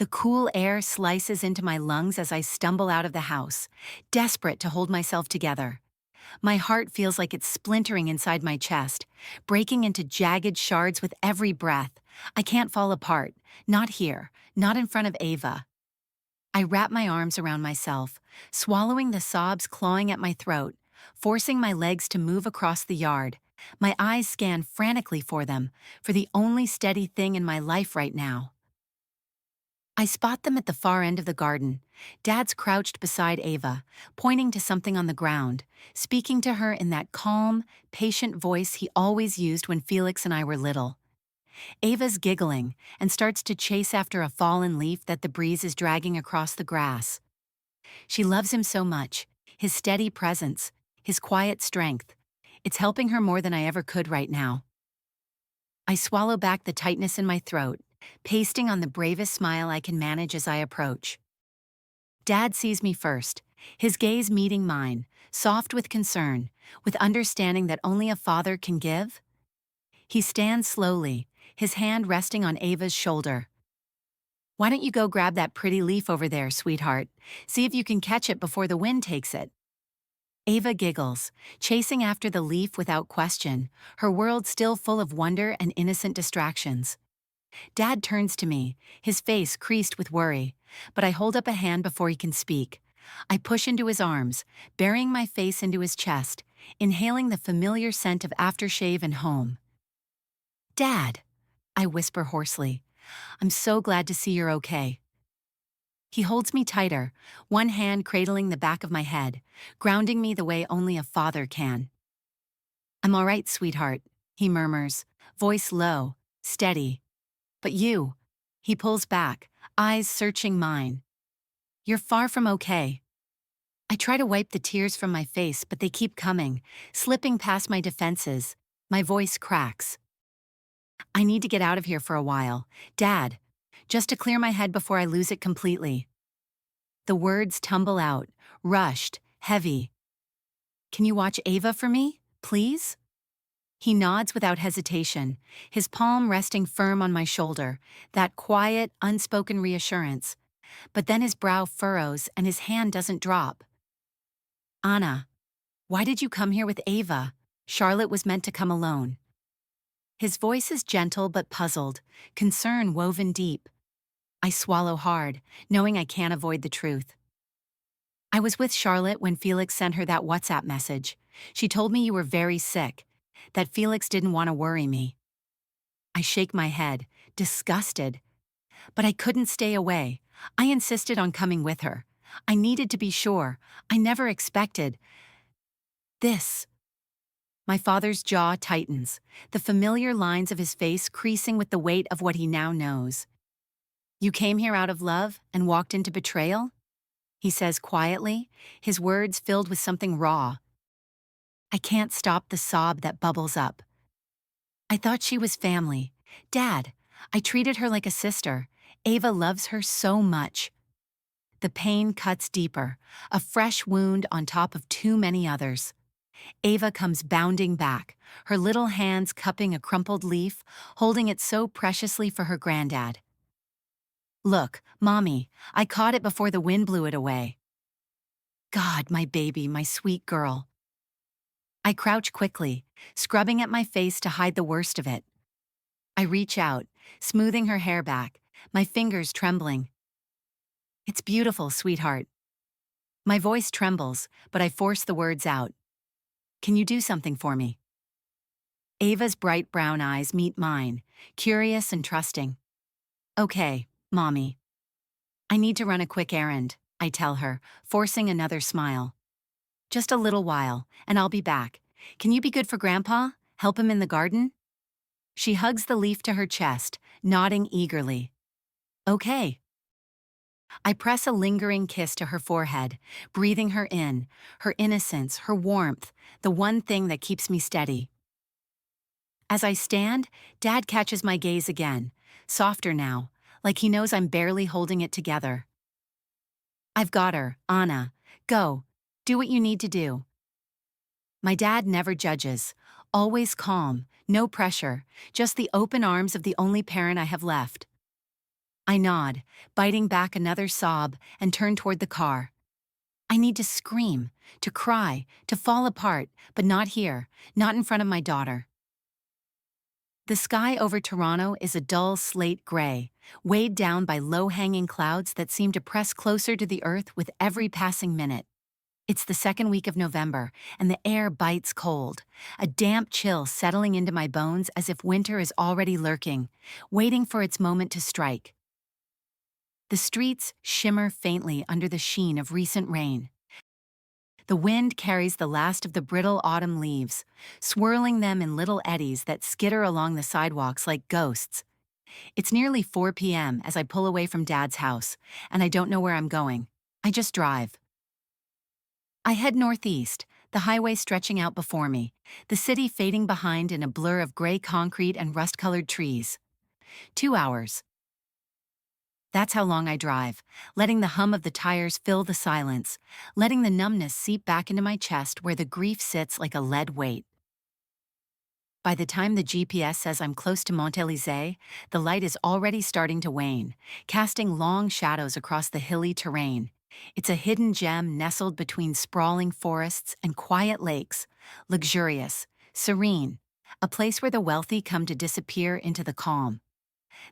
The cool air slices into my lungs as I stumble out of the house, desperate to hold myself together. My heart feels like it's splintering inside my chest, breaking into jagged shards with every breath. I can't fall apart. Not here. Not in front of Ava. I wrap my arms around myself, swallowing the sobs clawing at my throat, forcing my legs to move across the yard. My eyes scan frantically for them, for the only steady thing in my life right now. I spot them at the far end of the garden. Dad's crouched beside Ava, pointing to something on the ground, speaking to her in that calm, patient voice he always used when Felix and I were little. Ava's giggling and starts to chase after a fallen leaf that the breeze is dragging across the grass. She loves him so much, his steady presence, his quiet strength. It's helping her more than I ever could right now. I swallow back the tightness in my throat, pasting on the bravest smile I can manage as I approach. Dad sees me first, his gaze meeting mine, soft with concern, with understanding that only a father can give. He stands slowly, his hand resting on Ava's shoulder. "Why don't you go grab that pretty leaf over there, sweetheart? See if you can catch it before the wind takes it." Ava giggles, chasing after the leaf without question, her world still full of wonder and innocent distractions. Dad turns to me, his face creased with worry, but I hold up a hand before he can speak. I push into his arms, burying my face into his chest, inhaling the familiar scent of aftershave and home. "Dad," I whisper hoarsely, "I'm so glad to see you're okay." He holds me tighter, one hand cradling the back of my head, grounding me the way only a father can. "I'm all right, sweetheart," he murmurs, voice low, steady. "But you," he pulls back, eyes searching mine. "You're far from okay." I try to wipe the tears from my face, but they keep coming, slipping past my defenses. My voice cracks. "I need to get out of here for a while, Dad, just to clear my head before I lose it completely." The words tumble out, rushed, heavy. "Can you watch Ava for me, please?" He nods without hesitation, his palm resting firm on my shoulder, that quiet, unspoken reassurance. But then his brow furrows and his hand doesn't drop. "Anna, why did you come here with Ava? Charlotte was meant to come alone." His voice is gentle but puzzled, concern woven deep. I swallow hard, knowing I can't avoid the truth. "I was with Charlotte when Felix sent her that WhatsApp message. She told me you were very sick, that Felix didn't want to worry me." I shake my head, disgusted. But I couldn't stay away. I insisted on coming with her. I needed to be sure. I never expected this. My father's jaw tightens, the familiar lines of his face creasing with the weight of what he now knows. "You came here out of love and walked into betrayal?" he says quietly, his words filled with something raw. I can't stop the sob that bubbles up. "I thought she was family. Dad, I treated her like a sister. Ava loves her so much." The pain cuts deeper, a fresh wound on top of too many others. Ava comes bounding back, her little hands cupping a crumpled leaf, holding it so preciously for her granddad. "Look, Mommy, I caught it before the wind blew it away." God, my baby, my sweet girl. I crouch quickly, scrubbing at my face to hide the worst of it. I reach out, smoothing her hair back, my fingers trembling. "It's beautiful, sweetheart." My voice trembles, but I force the words out. "Can you do something for me?" Ava's bright brown eyes meet mine, curious and trusting. "Okay, Mommy. I need to run a quick errand," I tell her, forcing another smile. "Just a little while, and I'll be back. Can you be good for Grandpa? Help him in the garden?" She hugs the leaf to her chest, nodding eagerly. "Okay." I press a lingering kiss to her forehead, breathing her in, her innocence, her warmth, the one thing that keeps me steady. As I stand, Dad catches my gaze again, softer now, like he knows I'm barely holding it together. "I've got her, Anna. Go. Do what you need to do." My dad never judges, always calm, no pressure, just the open arms of the only parent I have left. I nod, biting back another sob, and turn toward the car. I need to scream, to cry, to fall apart, but not here, not in front of my daughter. The sky over Toronto is a dull slate gray, weighed down by low-hanging clouds that seem to press closer to the earth with every passing minute. It's the second week of November, and the air bites cold, a damp chill settling into my bones as if winter is already lurking, waiting for its moment to strike. The streets shimmer faintly under the sheen of recent rain. The wind carries the last of the brittle autumn leaves, swirling them in little eddies that skitter along the sidewalks like ghosts. It's nearly 4 p.m. as I pull away from Dad's house, and I don't know where I'm going. I just drive. I head northeast, the highway stretching out before me, the city fading behind in a blur of gray concrete and rust-colored trees. 2 hours. That's how long I drive, letting the hum of the tires fill the silence, letting the numbness seep back into my chest where the grief sits like a lead weight. By the time the GPS says I'm close to Montélysée, the light is already starting to wane, casting long shadows across the hilly terrain. It's a hidden gem nestled between sprawling forests and quiet lakes, luxurious, serene, a place where the wealthy come to disappear into the calm.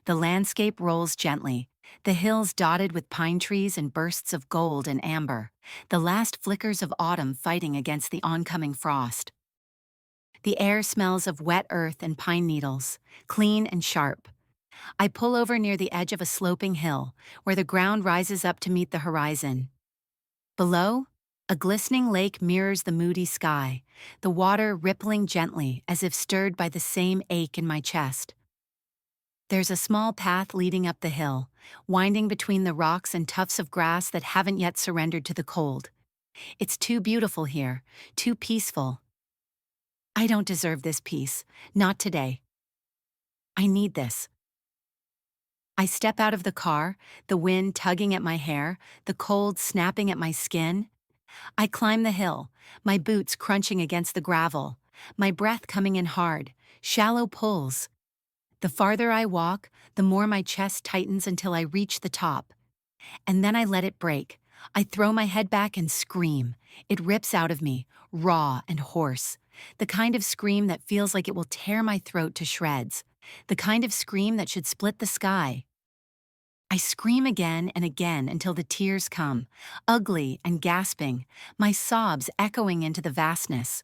The landscape rolls gently, the hills dotted with pine trees and bursts of gold and amber, the last flickers of autumn fighting against the oncoming frost. The air smells of wet earth and pine needles, clean and sharp. I pull over near the edge of a sloping hill, where the ground rises up to meet the horizon. Below, a glistening lake mirrors the moody sky, the water rippling gently as if stirred by the same ache in my chest. There's a small path leading up the hill, winding between the rocks and tufts of grass that haven't yet surrendered to the cold. It's too beautiful here, too peaceful. I don't deserve this peace, not today. I need this. I step out of the car, the wind tugging at my hair, the cold snapping at my skin. I climb the hill, my boots crunching against the gravel, my breath coming in hard, shallow pulls. The farther I walk, the more my chest tightens until I reach the top. And then I let it break. I throw my head back and scream. It rips out of me, raw and hoarse. The kind of scream that feels like it will tear my throat to shreds. The kind of scream that should split the sky. I scream again and again until the tears come, ugly and gasping, my sobs echoing into the vastness.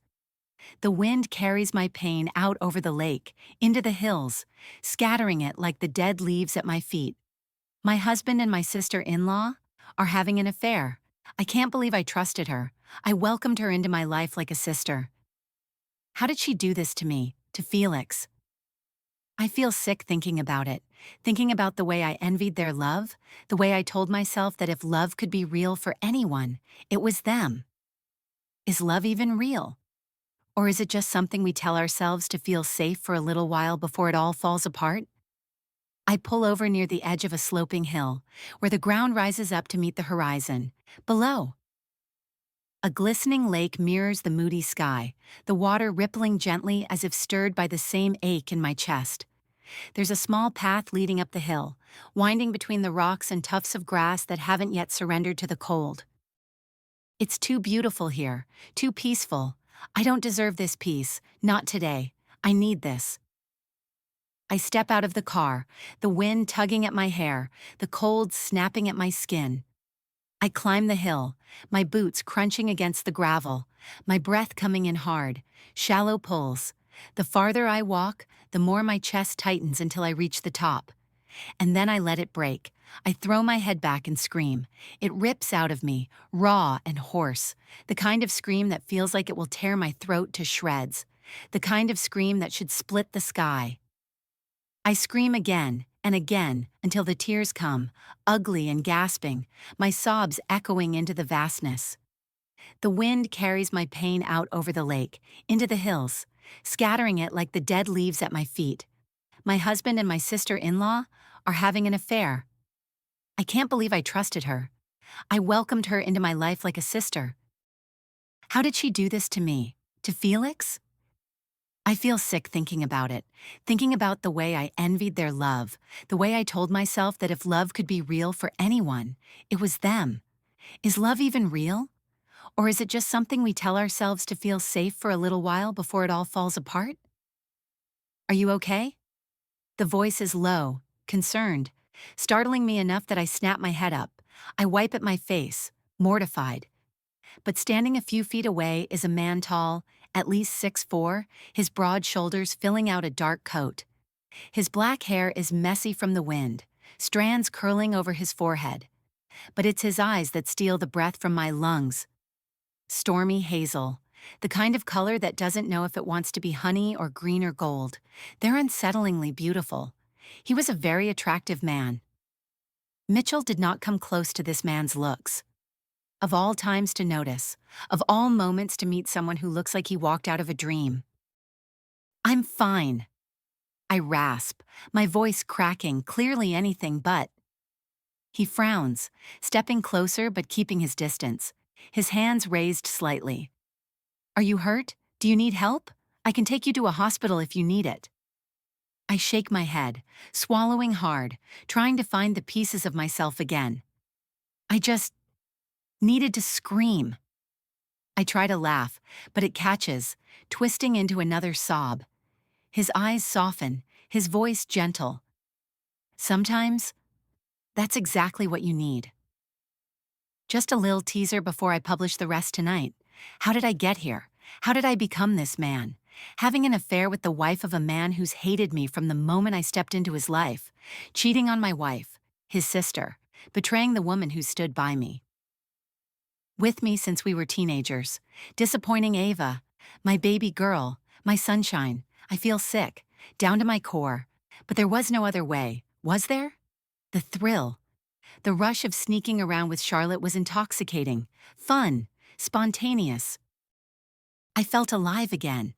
The wind carries my pain out over the lake, into the hills, scattering it like the dead leaves at my feet. My husband and my sister-in-law are having an affair. I can't believe I trusted her. I welcomed her into my life like a sister. How did she do this to me, to Felix? I feel sick thinking about it, thinking about the way I envied their love, the way I told myself that if love could be real for anyone, it was them. Is love even real? Or is it just something we tell ourselves to feel safe for a little while before it all falls apart? I pull over near the edge of a sloping hill, where the ground rises up to meet the horizon. Below, a glistening lake mirrors the moody sky, the water rippling gently as if stirred by the same ache in my chest. There's a small path leading up the hill, winding between the rocks and tufts of grass that haven't yet surrendered to the cold. It's too beautiful here, too peaceful. I don't deserve this peace, not today. I need this. I step out of the car, the wind tugging at my hair, the cold snapping at my skin. I climb the hill, my boots crunching against the gravel, my breath coming in hard, shallow pulls. The farther I walk, the more my chest tightens until I reach the top. And then I let it break. I throw my head back and scream. It rips out of me, raw and hoarse, the kind of scream that feels like it will tear my throat to shreds, the kind of scream that should split the sky. I scream again and again until the tears come, ugly and gasping, my sobs echoing into the vastness. The wind carries my pain out over the lake, into the hills, scattering it like the dead leaves at my feet. My husband and my sister-in-law are having an affair. I can't believe I trusted her. I welcomed her into my life like a sister. How did she do this to me? To Felix? I feel sick thinking about it, thinking about the way I envied their love, the way I told myself that if love could be real for anyone, it was them. Is love even real? Or is it just something we tell ourselves to feel safe for a little while before it all falls apart? Are you okay? The voice is low, concerned, startling me enough that I snap my head up. I wipe at my face, mortified. But standing a few feet away is a man tall, at least 6'4", his broad shoulders filling out a dark coat. His black hair is messy from the wind, strands curling over his forehead. But it's his eyes that steal the breath from my lungs. Stormy hazel, the kind of color that doesn't know if it wants to be honey or green or gold. They're unsettlingly beautiful. He was a very attractive man. Mitchell did not come close to this man's looks. Of all times to notice, of all moments to meet someone who looks like he walked out of a dream. I'm fine. I rasp, my voice cracking, clearly anything but. He frowns, stepping closer but keeping his distance, his hands raised slightly. Are you hurt? Do you need help? I can take you to a hospital if you need it. I shake my head, swallowing hard, trying to find the pieces of myself again. I just needed to scream. I try to laugh, but it catches, twisting into another sob. His eyes soften, his voice gentle. Sometimes, that's exactly what you need. Just a little teaser before I publish the rest tonight. How did I get here? How did I become this man? Having an affair with the wife of a man who's hated me from the moment I stepped into his life. Cheating on my wife, his sister. Betraying the woman who stood by me. With me since we were teenagers. Disappointing Ava. My baby girl. My sunshine. I feel sick. Down to my core. But there was no other way. Was there? The thrill. The rush of sneaking around with Charlotte was intoxicating, fun, spontaneous. I felt alive again.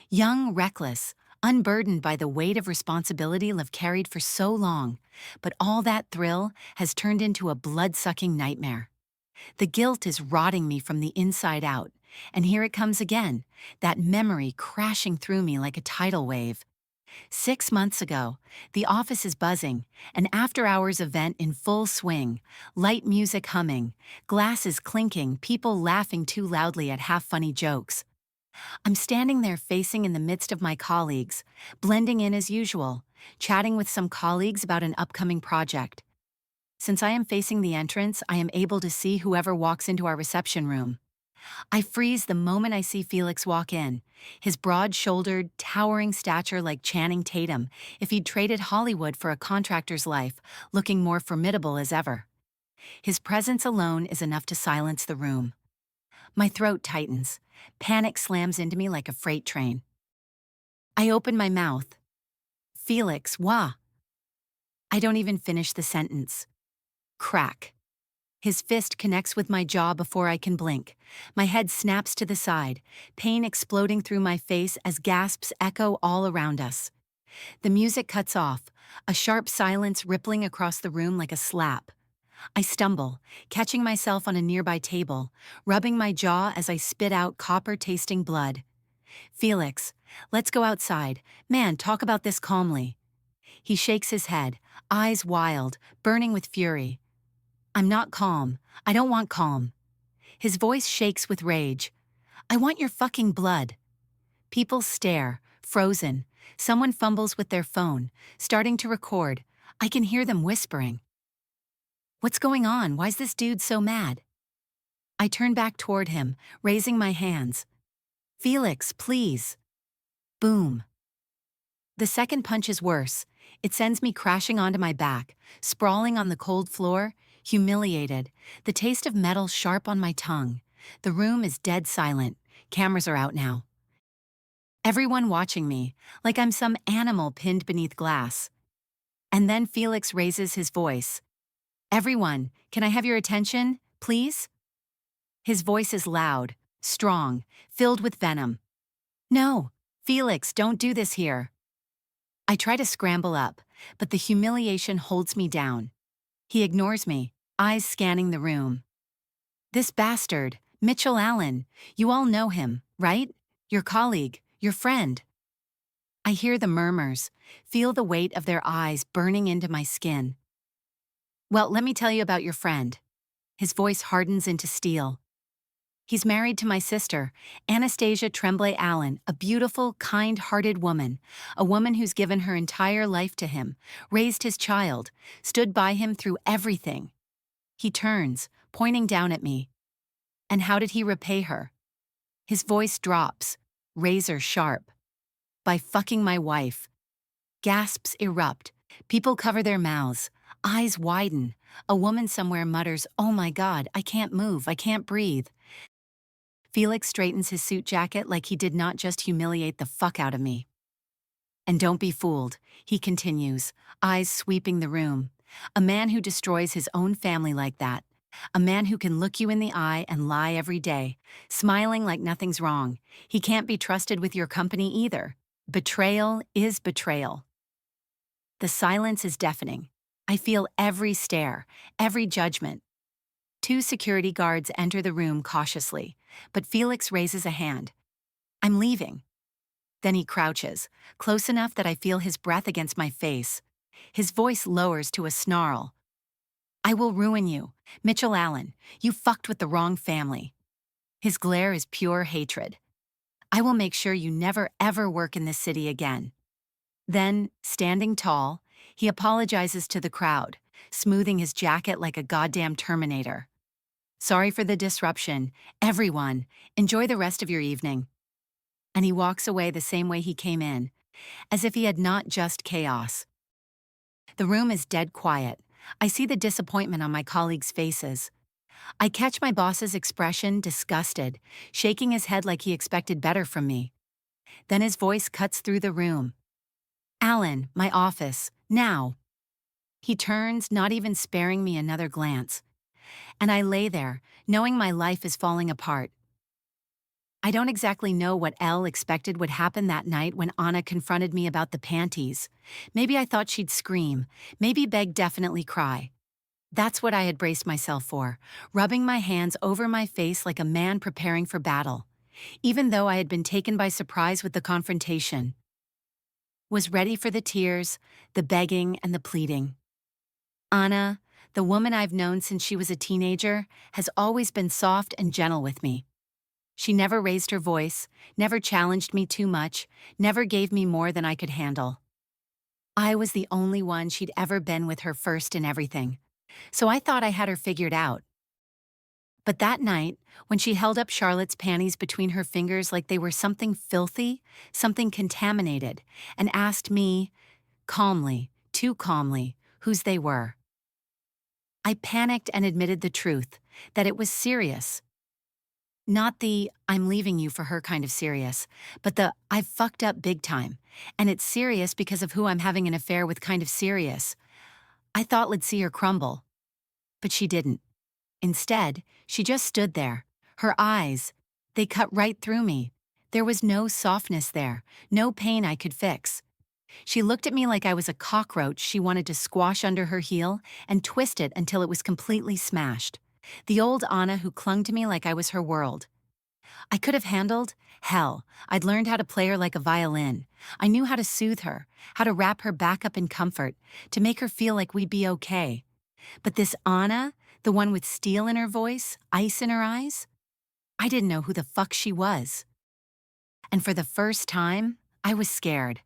Young, reckless, unburdened by the weight of responsibility I've carried for so long, but all that thrill has turned into a blood-sucking nightmare. The guilt is rotting me from the inside out, and here it comes again, that memory crashing through me like a tidal wave. 6 months ago, the office is buzzing, an after-hours event in full swing, light music humming, glasses clinking, people laughing too loudly at half-funny jokes. I'm standing there facing in the midst of my colleagues, blending in as usual, chatting with some colleagues about an upcoming project. Since I am facing the entrance, I am able to see whoever walks into our reception room. I freeze the moment I see Felix walk in, his broad-shouldered, towering stature like Channing Tatum if he'd traded Hollywood for a contractor's life, looking more formidable as ever. His presence alone is enough to silence the room. My throat tightens. Panic slams into me like a freight train. I open my mouth. Felix, wah. I don't even finish the sentence. Crack. His fist connects with my jaw before I can blink. My head snaps to the side, pain exploding through my face as gasps echo all around us. The music cuts off, a sharp silence rippling across the room like a slap. I stumble, catching myself on a nearby table, rubbing my jaw as I spit out copper-tasting blood. Felix, let's go outside. Man, talk about this calmly. He shakes his head, eyes wild, burning with fury. I'm not calm. I don't want calm. His voice shakes with rage. I want your fucking blood. People stare, frozen. Someone fumbles with their phone, starting to record. I can hear them whispering. What's going on? Why's this dude so mad? I turn back toward him, raising my hands. Felix, please. Boom. The second punch is worse. It sends me crashing onto my back, sprawling on the cold floor, humiliated, the taste of metal sharp on my tongue. The room is dead silent. Cameras are out now. Everyone watching me, like I'm some animal pinned beneath glass. And then Felix raises his voice. Everyone, can I have your attention, please? His voice is loud, strong, filled with venom. No, Felix, don't do this here. I try to scramble up, but the humiliation holds me down. He ignores me, eyes scanning the room. This bastard, Mitchell Allen, you all know him, right? Your colleague, your friend. I hear the murmurs, feel the weight of their eyes burning into my skin. Well, let me tell you about your friend. His voice hardens into steel. He's married to my sister, Anastasia Tremblay Allen, a beautiful, kind-hearted woman, a woman who's given her entire life to him, raised his child, stood by him through everything. He turns, pointing down at me. And how did he repay her? His voice drops, razor sharp. By fucking my wife. Gasps erupt. People cover their mouths. Eyes widen. A woman somewhere mutters, "Oh my God, I can't move, I can't breathe." Felix straightens his suit jacket like he did not just humiliate the fuck out of me. And don't be fooled, he continues, eyes sweeping the room. A man who destroys his own family like that. A man who can look you in the eye and lie every day, smiling like nothing's wrong. He can't be trusted with your company either. Betrayal is betrayal. The silence is deafening. I feel every stare, every judgment. Two security guards enter the room cautiously, but Felix raises a hand. I'm leaving. Then he crouches, close enough that I feel his breath against my face. His voice lowers to a snarl. I will ruin you, Mitchell Allen. You fucked with the wrong family. His glare is pure hatred. I will make sure you never ever work in this city again. Then, standing tall, he apologizes to the crowd, smoothing his jacket like a goddamn Terminator. Sorry for the disruption. Everyone, enjoy the rest of your evening. And he walks away the same way he came in, as if he had not just chaos. The room is dead quiet. I see the disappointment on my colleagues' faces. I catch my boss's expression, disgusted, shaking his head like he expected better from me. Then his voice cuts through the room. Alan, my office, now. He turns, not even sparing me another glance. And I lay there, knowing my life is falling apart. I don't exactly know what Elle expected would happen that night when Anna confronted me about the panties. Maybe I thought she'd scream, maybe beg, definitely cry. That's what I had braced myself for, rubbing my hands over my face like a man preparing for battle, even though I had been taken by surprise with the confrontation. Was ready for the tears, the begging, and the pleading. Anna, the woman I've known since she was a teenager, has always been soft and gentle with me. She never raised her voice, never challenged me too much, never gave me more than I could handle. I was the only one she'd ever been with her first in everything, so I thought I had her figured out. But that night, when she held up Charlotte's panties between her fingers like they were something filthy, something contaminated, and asked me, calmly, too calmly, whose they were, I panicked and admitted the truth, that it was serious. Not the, I'm leaving you for her kind of serious, but the, I've fucked up big time, and it's serious because of who I'm having an affair with kind of serious. I thought I'd see her crumble. But she didn't. Instead, she just stood there. Her eyes, they cut right through me. There was no softness there, no pain I could fix. She looked at me like I was a cockroach she wanted to squash under her heel and twist it until it was completely smashed. The old Anna who clung to me like I was her world. I could have handled, hell, I'd learned how to play her like a violin. I knew how to soothe her, how to wrap her back up in comfort, to make her feel like we'd be okay. But this Anna, the one with steel in her voice, ice in her eyes, I didn't know who the fuck she was. And for the first time, I was scared.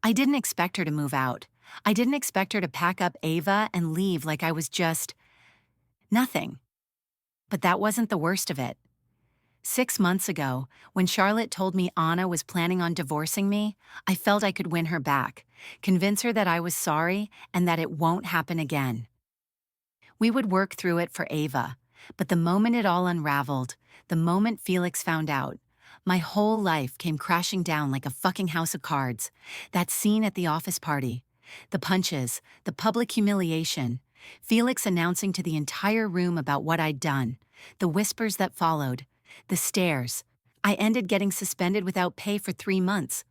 I didn't expect her to move out. I didn't expect her to pack up Ava and leave like I was just nothing. But that wasn't the worst of it. 6 months ago, when Charlotte told me Anna was planning on divorcing me, I felt I could win her back, convince her that I was sorry and that it won't happen again. We would work through it for Ava, but the moment it all unraveled, the moment Felix found out, my whole life came crashing down like a fucking house of cards. That scene at the office party, the punches, the public humiliation, Felix announcing to the entire room about what I'd done, the whispers that followed, the stares. I ended getting suspended without pay for 3 months.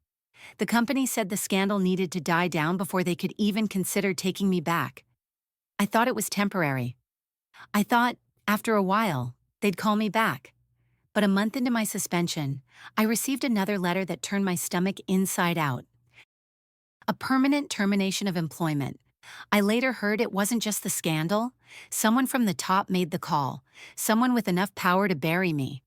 The company said the scandal needed to die down before they could even consider taking me back. I thought it was temporary. I thought, after a while, they'd call me back. But a month into my suspension, I received another letter that turned my stomach inside out. A permanent termination of employment. I later heard it wasn't just the scandal. Someone from the top made the call, someone with enough power to bury me.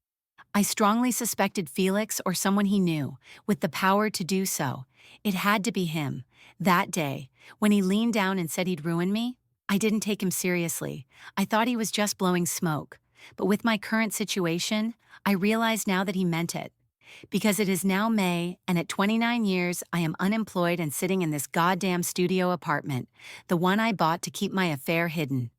I strongly suspected Felix or someone he knew, with the power to do so. It had to be him. That day, when he leaned down and said he'd ruin me, I didn't take him seriously. I thought he was just blowing smoke. But with my current situation, I realize now that he meant it. Because it is now May, and at 29 years, I am unemployed and sitting in this goddamn studio apartment, the one I bought to keep my affair hidden.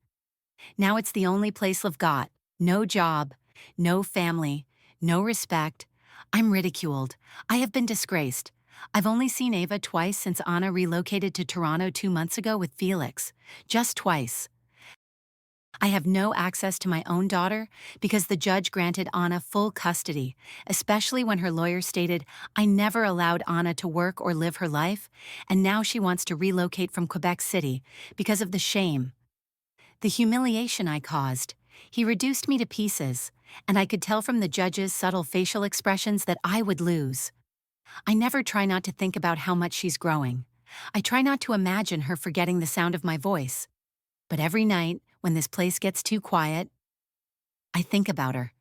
Now it's the only place I've got. No job, no family, no respect. I'm ridiculed. I have been disgraced. I've only seen Ava twice since Anna relocated to Toronto 2 months ago with Felix. Just twice. I have no access to my own daughter because the judge granted Anna full custody, especially when her lawyer stated, "I never allowed Anna to work or live her life, and now she wants to relocate from Quebec City because of the shame, the humiliation I caused." He reduced me to pieces, and I could tell from the judge's subtle facial expressions that I would lose. I never try not to think about how much she's growing. I try not to imagine her forgetting the sound of my voice. But every night, when this place gets too quiet, I think about her.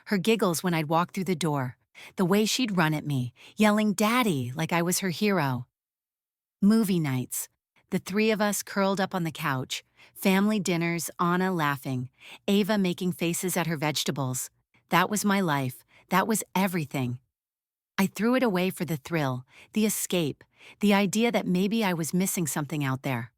Her giggles when I'd walk through the door, the way she'd run at me, yelling "Daddy" like I was her hero. Movie nights, the three of us curled up on the couch, family dinners, Anna laughing, Ava making faces at her vegetables. That was my life. That was everything. I threw it away for the thrill, the escape, the idea that maybe I was missing something out there.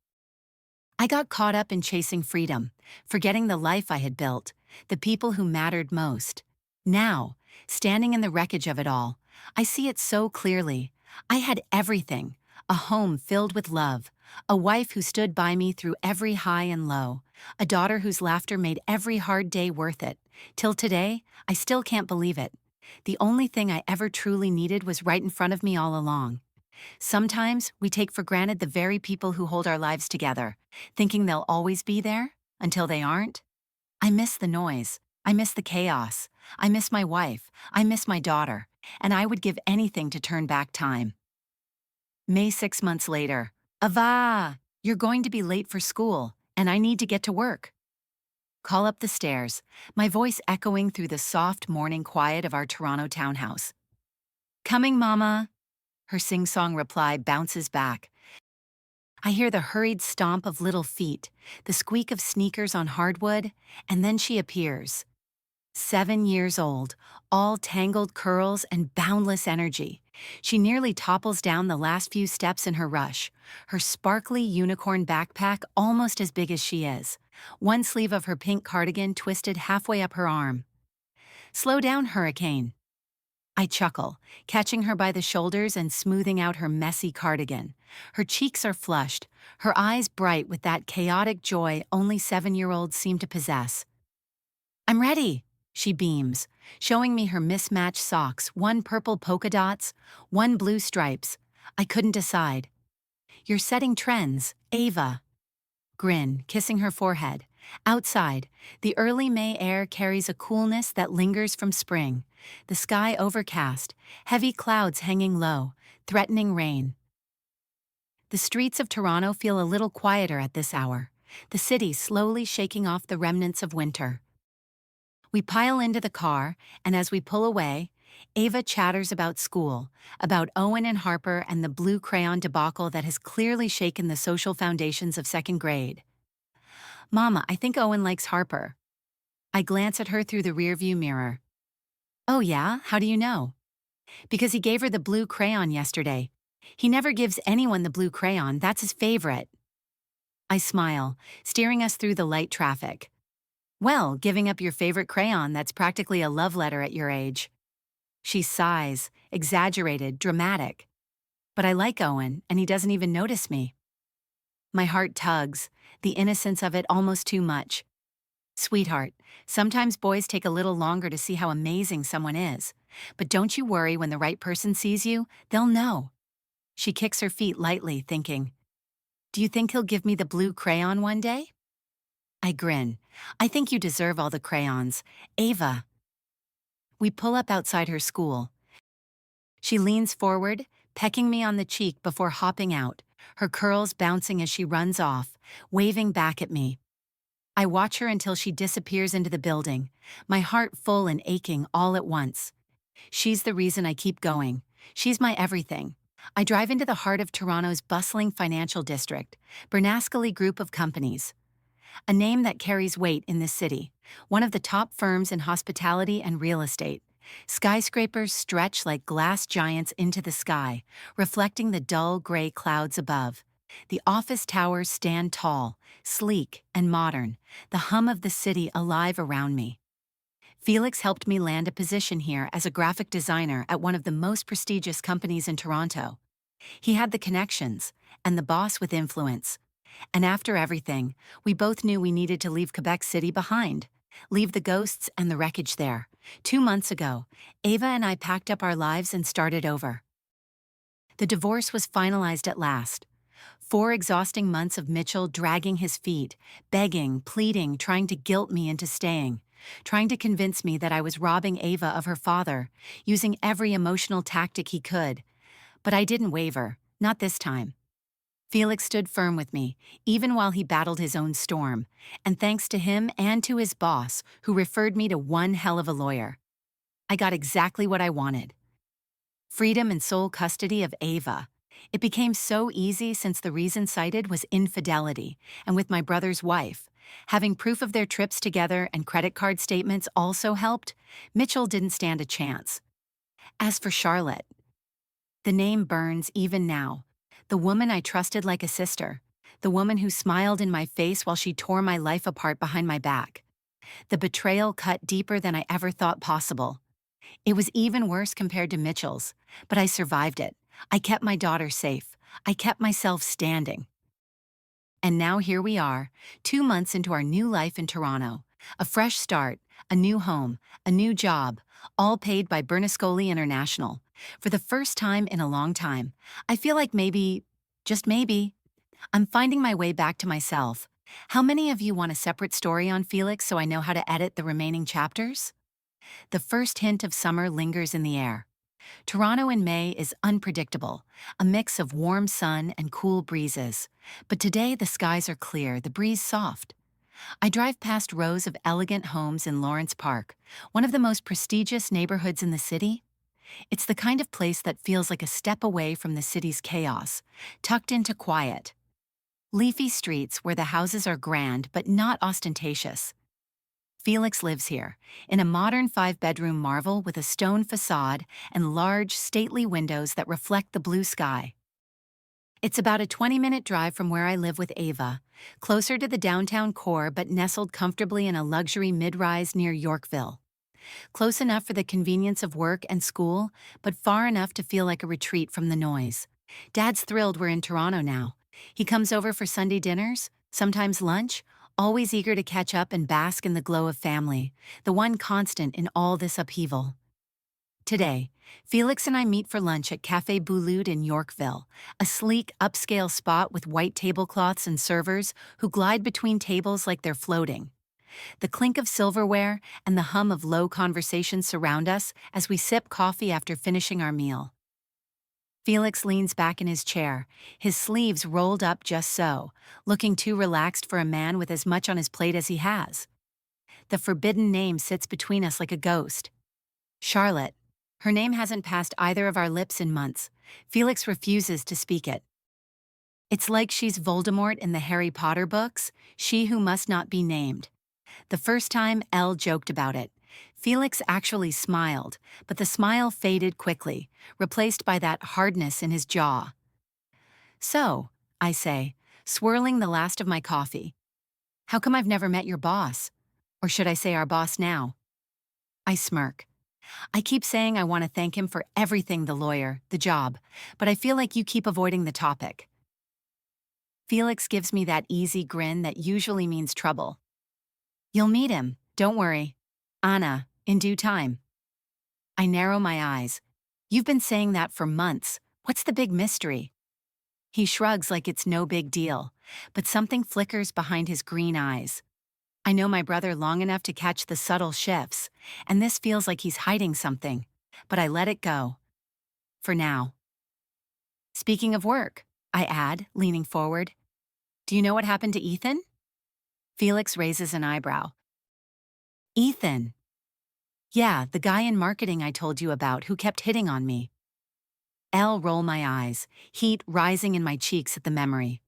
I got caught up in chasing freedom, forgetting the life I had built, the people who mattered most. Now, standing in the wreckage of it all, I see it so clearly. I had everything: a home filled with love, a wife who stood by me through every high and low, a daughter whose laughter made every hard day worth it. Till today, I still can't believe it. The only thing I ever truly needed was right in front of me all along. Sometimes we take for granted the very people who hold our lives together, thinking they'll always be there, until they aren't. I miss the noise. I miss the chaos. I miss my wife. I miss my daughter. And I would give anything to turn back time. May 6 months later. Ava, you're going to be late for school, and I need to get to work. Call up the stairs, my voice echoing through the soft morning quiet of our Toronto townhouse. Coming, Mama. Her sing-song reply bounces back. I hear the hurried stomp of little feet, the squeak of sneakers on hardwood, and then she appears. 7 years old, all tangled curls and boundless energy. She nearly topples down the last few steps in her rush, her sparkly unicorn backpack almost as big as she is, one sleeve of her pink cardigan twisted halfway up her arm. Slow down, Hurricane. I chuckle, catching her by the shoulders and smoothing out her messy cardigan. Her cheeks are flushed, her eyes bright with that chaotic joy only 7-year-olds seem to possess. I'm ready, she beams, showing me her mismatched socks, one purple polka dots, one blue stripes. I couldn't decide. You're setting trends, Ava. Grin, kissing her forehead. Outside, the early May air carries a coolness that lingers from spring. The sky overcast, heavy clouds hanging low, threatening rain. The streets of Toronto feel a little quieter at this hour, the city slowly shaking off the remnants of winter. We pile into the car, and as we pull away, Ava chatters about school, about Owen and Harper and the blue crayon debacle that has clearly shaken the social foundations of second grade. Mama, I think Owen likes Harper. I glance at her through the rearview mirror. Oh yeah? How do you know? Because he gave her the blue crayon yesterday. He never gives anyone the blue crayon, that's his favorite. I smile, steering us through the light traffic. Well, giving up your favorite crayon, that's practically a love letter at your age. She sighs, exaggerated, dramatic. But I like Owen, and he doesn't even notice me. My heart tugs, the innocence of it almost too much. Sweetheart, sometimes boys take a little longer to see how amazing someone is. But don't you worry, when the right person sees you, they'll know. She kicks her feet lightly, thinking, do you think he'll give me the blue crayon one day? I grin. I think you deserve all the crayons, Ava. We pull up outside her school. She leans forward, pecking me on the cheek before hopping out, her curls bouncing as she runs off, waving back at me. I watch her until she disappears into the building, my heart full and aching all at once. She's the reason I keep going. She's my everything. I drive into the heart of Toronto's bustling financial district, Bernascali Group of Companies, a name that carries weight in this city, one of the top firms in hospitality and real estate. Skyscrapers stretch like glass giants into the sky, reflecting the dull gray clouds above. The office towers stand tall, sleek, and modern, the hum of the city alive around me. Felix helped me land a position here as a graphic designer at one of the most prestigious companies in Toronto. He had the connections, and the boss with influence. And after everything, we both knew we needed to leave Quebec City behind. Leave the ghosts and the wreckage there. 2 months ago, Ava and I packed up our lives and started over. The divorce was finalized at last. 4 exhausting months of Mitchell dragging his feet, begging, pleading, trying to guilt me into staying, trying to convince me that I was robbing Ava of her father, using every emotional tactic he could. But I didn't waver, not this time. Felix stood firm with me, even while he battled his own storm, and thanks to him and to his boss, who referred me to one hell of a lawyer. I got exactly what I wanted. Freedom and sole custody of Ava. It became so easy since the reason cited was infidelity, and with my brother's wife. Having proof of their trips together and credit card statements also helped. Mitchell didn't stand a chance. As for Charlotte, the name burns even now. The woman I trusted like a sister. The woman who smiled in my face while she tore my life apart behind my back. The betrayal cut deeper than I ever thought possible. It was even worse compared to Mitchell's, but I survived it. I kept my daughter safe. I kept myself standing. And now here we are, 2 months into our new life in Toronto. A fresh start, a new home, a new job, all paid by Bernascoli International. For the first time in a long time, I feel like maybe, just maybe, I'm finding my way back to myself. How many of you want a separate story on Felix so I know how to edit the remaining chapters? The first hint of summer lingers in the air. Toronto in May is unpredictable, a mix of warm sun and cool breezes. But today the skies are clear, the breeze soft. I drive past rows of elegant homes in Lawrence Park, one of the most prestigious neighborhoods in the city. It's the kind of place that feels like a step away from the city's chaos, tucked into quiet. Leafy streets where the houses are grand but not ostentatious. Felix lives here, in a modern 5-bedroom marvel with a stone facade and large, stately windows that reflect the blue sky. It's about a 20-minute drive from where I live with Ava, closer to the downtown core but nestled comfortably in a luxury mid-rise near Yorkville. Close enough for the convenience of work and school, but far enough to feel like a retreat from the noise. Dad's thrilled we're in Toronto now. He comes over for Sunday dinners, sometimes lunch, always eager to catch up and bask in the glow of family, the one constant in all this upheaval. Today, Felix and I meet for lunch at Café Boulud in Yorkville, a sleek, upscale spot with white tablecloths and servers who glide between tables like they're floating. The clink of silverware and the hum of low conversation surround us as we sip coffee after finishing our meal. Felix leans back in his chair, his sleeves rolled up just so, looking too relaxed for a man with as much on his plate as he has. The forbidden name sits between us like a ghost. Charlotte. Her name hasn't passed either of our lips in months. Felix refuses to speak it. It's like she's Voldemort in the Harry Potter books, she who must not be named. The first time, Elle joked about it. Felix actually smiled, but the smile faded quickly, replaced by that hardness in his jaw. So, I say, swirling the last of my coffee, how come I've never met your boss? Or should I say our boss now? I smirk. I keep saying I want to thank him for everything, the lawyer, the job, but I feel like you keep avoiding the topic. Felix gives me that easy grin that usually means trouble. You'll meet him, don't worry. Anna, in due time. I narrow my eyes. You've been saying that for months. What's the big mystery? He shrugs like it's no big deal, but something flickers behind his green eyes. I know my brother long enough to catch the subtle shifts, and this feels like he's hiding something, but I let it go. For now. Speaking of work, I add, leaning forward. Do you know what happened to Ethan? Felix raises an eyebrow. Ethan. Yeah, the guy in marketing I told you about who kept hitting on me. I'll roll my eyes, heat rising in my cheeks at the memory.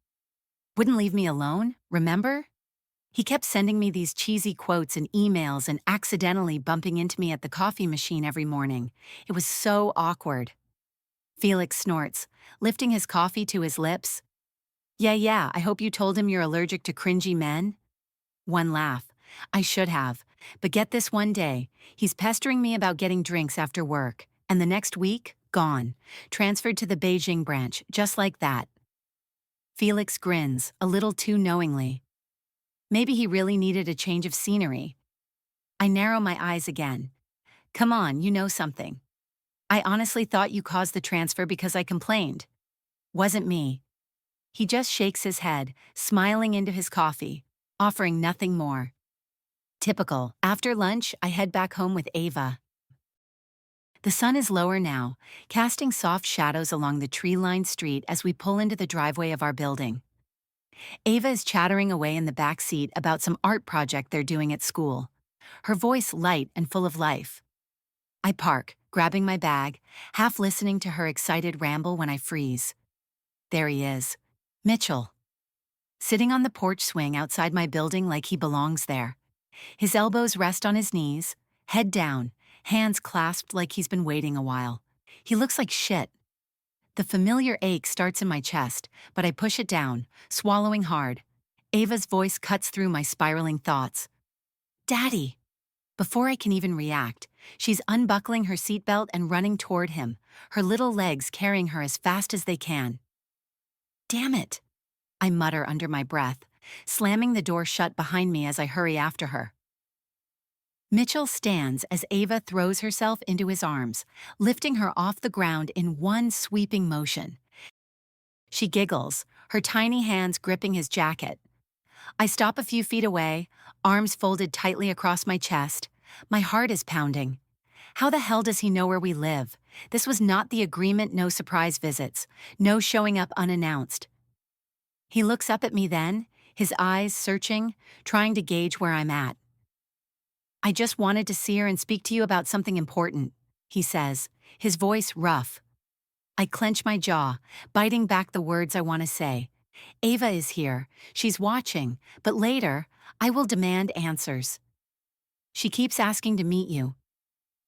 Wouldn't leave me alone, remember? He kept sending me these cheesy quotes and emails and accidentally bumping into me at the coffee machine every morning. It was so awkward. Felix snorts, lifting his coffee to his lips. Yeah, I hope you told him you're allergic to cringy men. One laugh. I should have. But get this one day, he's pestering me about getting drinks after work, and the next week, gone. Transferred to the Beijing branch, just like that. Felix grins, a little too knowingly. Maybe he really needed a change of scenery. I narrow my eyes again. Come on, you know something. I honestly thought you caused the transfer because I complained. Wasn't me. He just shakes his head, smiling into his coffee, offering nothing more. Typical. After lunch, I head back home with Ava. The sun is lower now, casting soft shadows along the tree-lined street as we pull into the driveway of our building. Ava is chattering away in the back seat about some art project they're doing at school, her voice light and full of life. I park, grabbing my bag, half listening to her excited ramble when I freeze. There he is, Mitchell. Sitting on the porch swing outside my building like he belongs there. His elbows rest on his knees, head down, hands clasped like he's been waiting a while. He looks like shit. The familiar ache starts in my chest, but I push it down, swallowing hard. Ava's voice cuts through my spiraling thoughts. Daddy! Before I can even react, she's unbuckling her seatbelt and running toward him, her little legs carrying her as fast as they can. Damn it! I mutter under my breath, slamming the door shut behind me as I hurry after her. Mitchell stands as Ava throws herself into his arms, lifting her off the ground in one sweeping motion. She giggles, her tiny hands gripping his jacket. I stop a few feet away, arms folded tightly across my chest. My heart is pounding. How the hell does he know where we live? This was not the agreement, no surprise visits, no showing up unannounced. He looks up at me then, his eyes searching, trying to gauge where I'm at. I just wanted to see her and speak to you about something important, he says, his voice rough. I clench my jaw, biting back the words I want to say. Ava is here, she's watching, but later, I will demand answers. She keeps asking to meet you.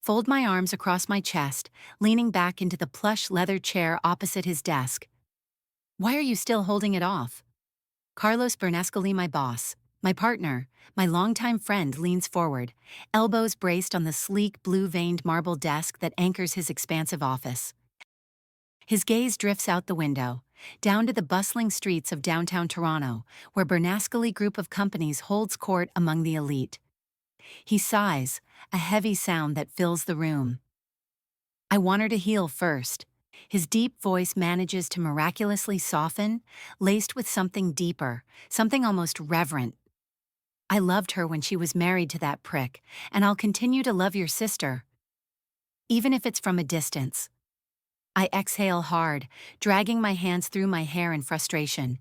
Fold my arms across my chest, leaning back into the plush leather chair opposite his desk. Why are you still holding it off? Carlos Bernescoli, my boss, my partner, my longtime friend, leans forward, elbows braced on the sleek blue-veined marble desk that anchors his expansive office. His gaze drifts out the window, down to the bustling streets of downtown Toronto, where Bernascoli Group of companies holds court among the elite. He sighs, a heavy sound that fills the room. I want her to heal first. His deep voice manages to miraculously soften, laced with something deeper, something almost reverent. I loved her when she was married to that prick, and I'll continue to love your sister. Even if it's from a distance. I exhale hard, dragging my hands through my hair in frustration.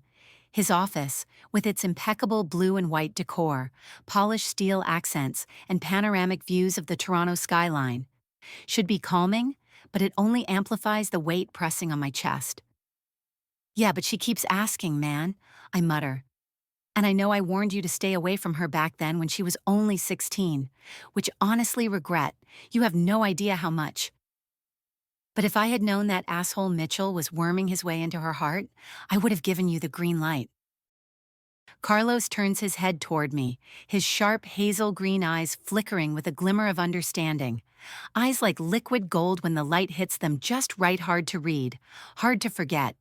His office, with its impeccable blue and white decor, polished steel accents, and panoramic views of the Toronto skyline, should be calming, but it only amplifies the weight pressing on my chest. Yeah, but she keeps asking, man, I mutter. And I know I warned you to stay away from her back then when she was only 16, which honestly regret. You have no idea how much. But if I had known that asshole Mitchell was worming his way into her heart, I would have given you the green light. Carlos turns his head toward me, his sharp hazel green eyes flickering with a glimmer of understanding. Eyes like liquid gold when the light hits them, just right, hard to read, hard to forget.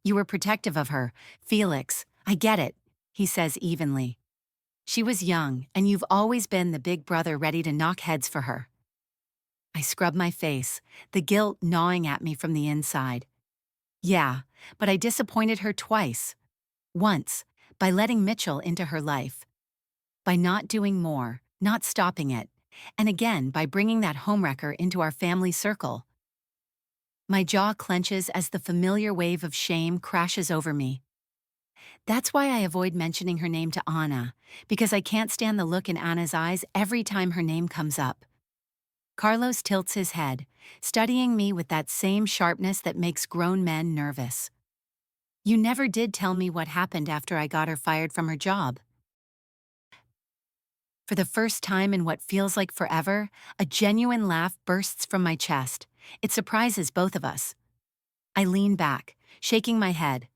You were protective of her, Felix. I get it, he says evenly. She was young, and you've always been the big brother ready to knock heads for her. I scrub my face, the guilt gnawing at me from the inside. Yeah, but I disappointed her twice. Once, by letting Mitchell into her life. By not doing more, not stopping it. And again, by bringing that homewrecker into our family circle. My jaw clenches as the familiar wave of shame crashes over me. That's why I avoid mentioning her name to Anna, because I can't stand the look in Anna's eyes every time her name comes up. Carlos tilts his head, studying me with that same sharpness that makes grown men nervous. You never did tell me what happened after I got her fired from her job. For the first time in what feels like forever, a genuine laugh bursts from my chest. It surprises both of us. I lean back, shaking my head.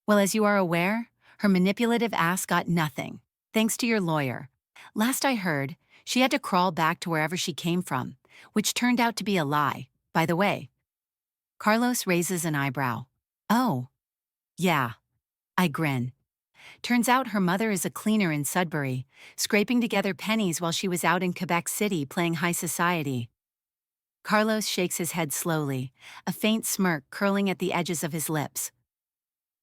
Well, as you are aware, her manipulative ass got nothing, thanks to your lawyer. Last I heard, she had to crawl back to wherever she came from, which turned out to be a lie, by the way. Carlos raises an eyebrow. Oh, yeah. I grin. Turns out her mother is a cleaner in Sudbury, scraping together pennies while she was out in Quebec City playing high society. Carlos shakes his head slowly, a faint smirk curling at the edges of his lips.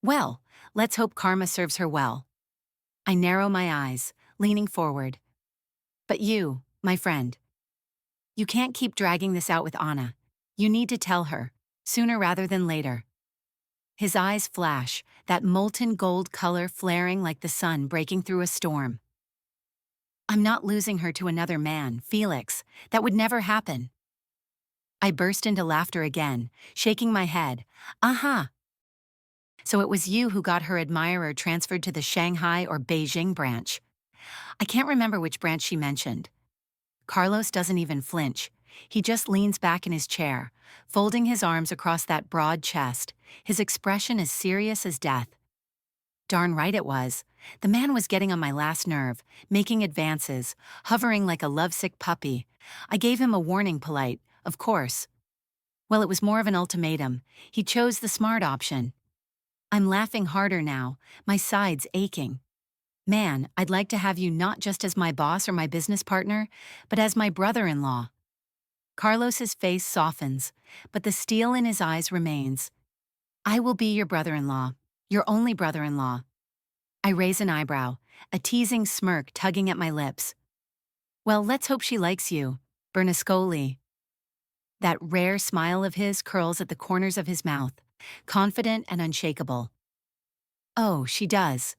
Well, let's hope karma serves her well. I narrow my eyes, leaning forward. But you, my friend, you can't keep dragging this out with Anna. You need to tell her, sooner rather than later. His eyes flash, that molten gold color flaring like the sun breaking through a storm. I'm not losing her to another man, Felix. That would never happen. I burst into laughter again, shaking my head. Aha! So it was you who got her admirer transferred to the Shanghai or Beijing branch. I can't remember which branch she mentioned. Carlos doesn't even flinch. He just leans back in his chair, folding his arms across that broad chest, his expression as serious as death. Darn right it was. The man was getting on my last nerve, making advances, hovering like a lovesick puppy. I gave him a warning polite, of course. Well, it was more of an ultimatum. He chose the smart option. I'm laughing harder now, my sides aching. Man, I'd like to have you not just as my boss or my business partner, but as my brother-in-law. Carlos's face softens, but the steel in his eyes remains. I will be your brother-in-law, your only brother-in-law. I raise an eyebrow, a teasing smirk tugging at my lips. Well, let's hope she likes you, Bernascoli. That rare smile of his curls at the corners of his mouth, confident and unshakable. Oh, she does.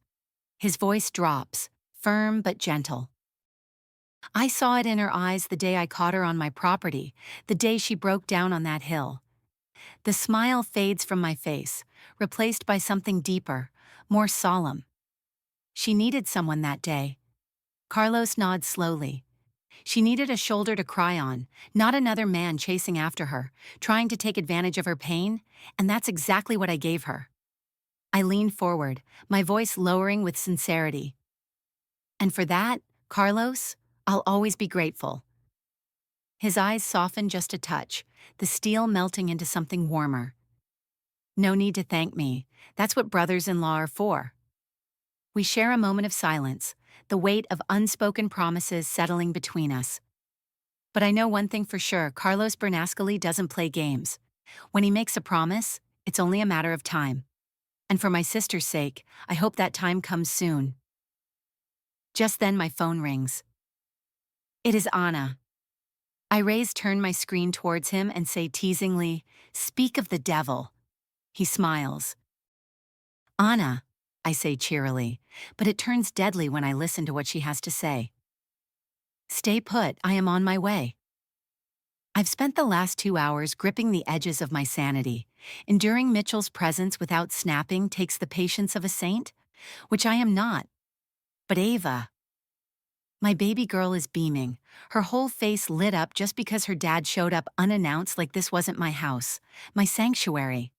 His voice drops, firm but gentle. I saw it in her eyes the day I caught her on my property, the day she broke down on that hill. The smile fades from my face, replaced by something deeper, more solemn. She needed someone that day. Carlos nods slowly. She needed a shoulder to cry on, not another man chasing after her, trying to take advantage of her pain, and that's exactly what I gave her. I leaned forward, my voice lowering with sincerity. And for that, Carlos, I'll always be grateful. His eyes softened just a touch, the steel melting into something warmer. No need to thank me. That's what brothers-in-law are for. We share a moment of silence, the weight of unspoken promises settling between us. But I know one thing for sure, Carlos Bernascoli doesn't play games. When he makes a promise, it's only a matter of time. And for my sister's sake, I hope that time comes soon. Just then my phone rings. It is Anna. I turn my screen towards him and say teasingly, "Speak of the devil." He smiles. "Anna," I say cheerily, but it turns deadly when I listen to what she has to say. "Stay put, I am on my way." I've spent the last 2 hours gripping the edges of my sanity. Enduring Mitchell's presence without snapping takes the patience of a saint, which I am not. But Ava. My baby girl is beaming, her whole face lit up just because her dad showed up unannounced like this wasn't my house, my sanctuary.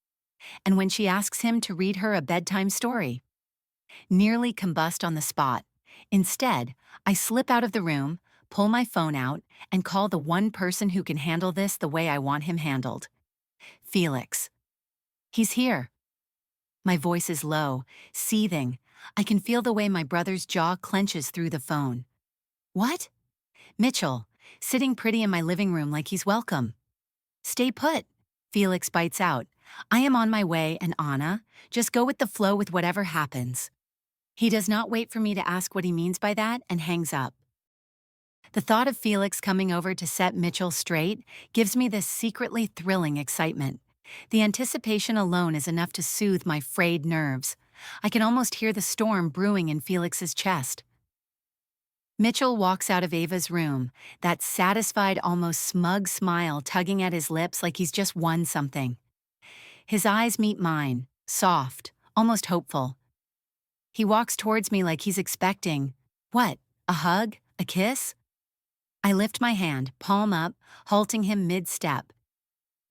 And when she asks him to read her a bedtime story, nearly combust on the spot. Instead, I slip out of the room, pull my phone out, and call the one person who can handle this the way I want him handled. Felix. He's here. My voice is low, seething. I can feel the way my brother's jaw clenches through the phone. What? Mitchell, sitting pretty in my living room like he's welcome. Stay put, Felix bites out. I am on my way, and Anna, just go with the flow with whatever happens. He does not wait for me to ask what he means by that and hangs up. The thought of Felix coming over to set Mitchell straight gives me this secretly thrilling excitement. The anticipation alone is enough to soothe my frayed nerves. I can almost hear the storm brewing in Felix's chest. Mitchell walks out of Ava's room, that satisfied, almost smug smile tugging at his lips like he's just won something. His eyes meet mine, soft, almost hopeful. He walks towards me like he's expecting, what, a hug? A kiss? I lift my hand, palm up, halting him mid-step.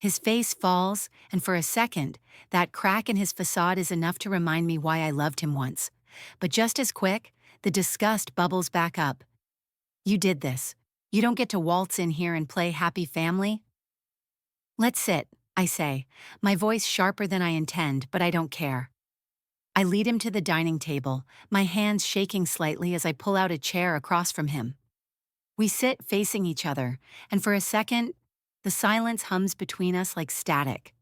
His face falls, and for a second, that crack in his facade is enough to remind me why I loved him once. But just as quick, the disgust bubbles back up. You did this. You don't get to waltz in here and play happy family? Let's sit, I say, my voice sharper than I intend, but I don't care. I lead him to the dining table, my hands shaking slightly as I pull out a chair across from him. We sit facing each other, and for a second, the silence hums between us like static.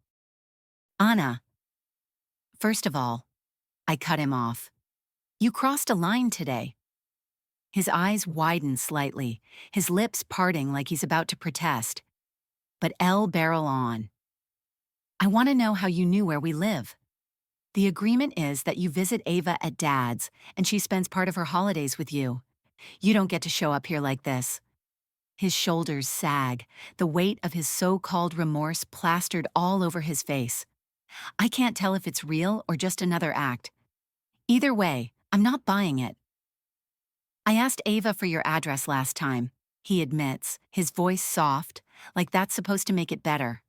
Anna. First of all, I cut him off. You crossed a line today. His eyes widen slightly, his lips parting like he's about to protest. But barrel on. I want to know how you knew where we live. The agreement is that you visit Ava at Dad's, and she spends part of her holidays with you. You don't get to show up here like this. His shoulders sag, the weight of his so-called remorse plastered all over his face. I can't tell if it's real or just another act. Either way, I'm not buying it. I asked Ava for your address last time, he admits, his voice soft, like that's supposed to make it better.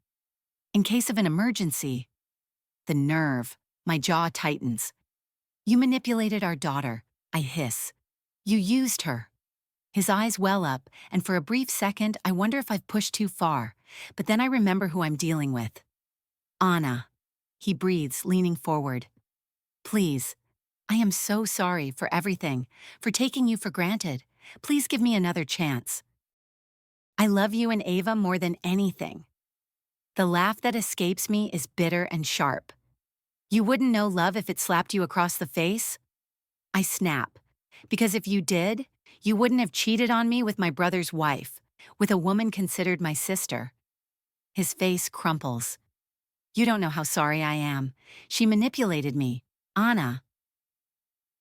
In case of an emergency. The nerve. My jaw tightens. You manipulated our daughter, I hiss. You used her. His eyes well up, and for a brief second I wonder if I've pushed too far, but then I remember who I'm dealing with. Anna. He breathes, leaning forward. Please. I am so sorry for everything, for taking you for granted. Please give me another chance. I love you and Ava more than anything. The laugh that escapes me is bitter and sharp. You wouldn't know love if it slapped you across the face? I snap. Because if you did, you wouldn't have cheated on me with my brother's wife, with a woman considered my sister. His face crumples. You don't know how sorry I am. She manipulated me. Anna.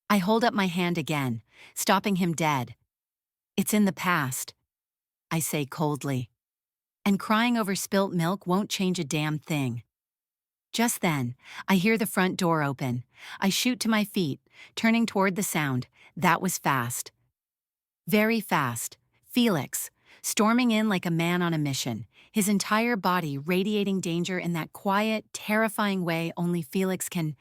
I hold up my hand again, stopping him dead. It's in the past, I say coldly. And crying over spilt milk won't change a damn thing. Just then, I hear the front door open. I shoot to my feet, turning toward the sound. That was fast. Very fast. Felix, storming in like a man on a mission, his entire body radiating danger in that quiet, terrifying way only Felix can.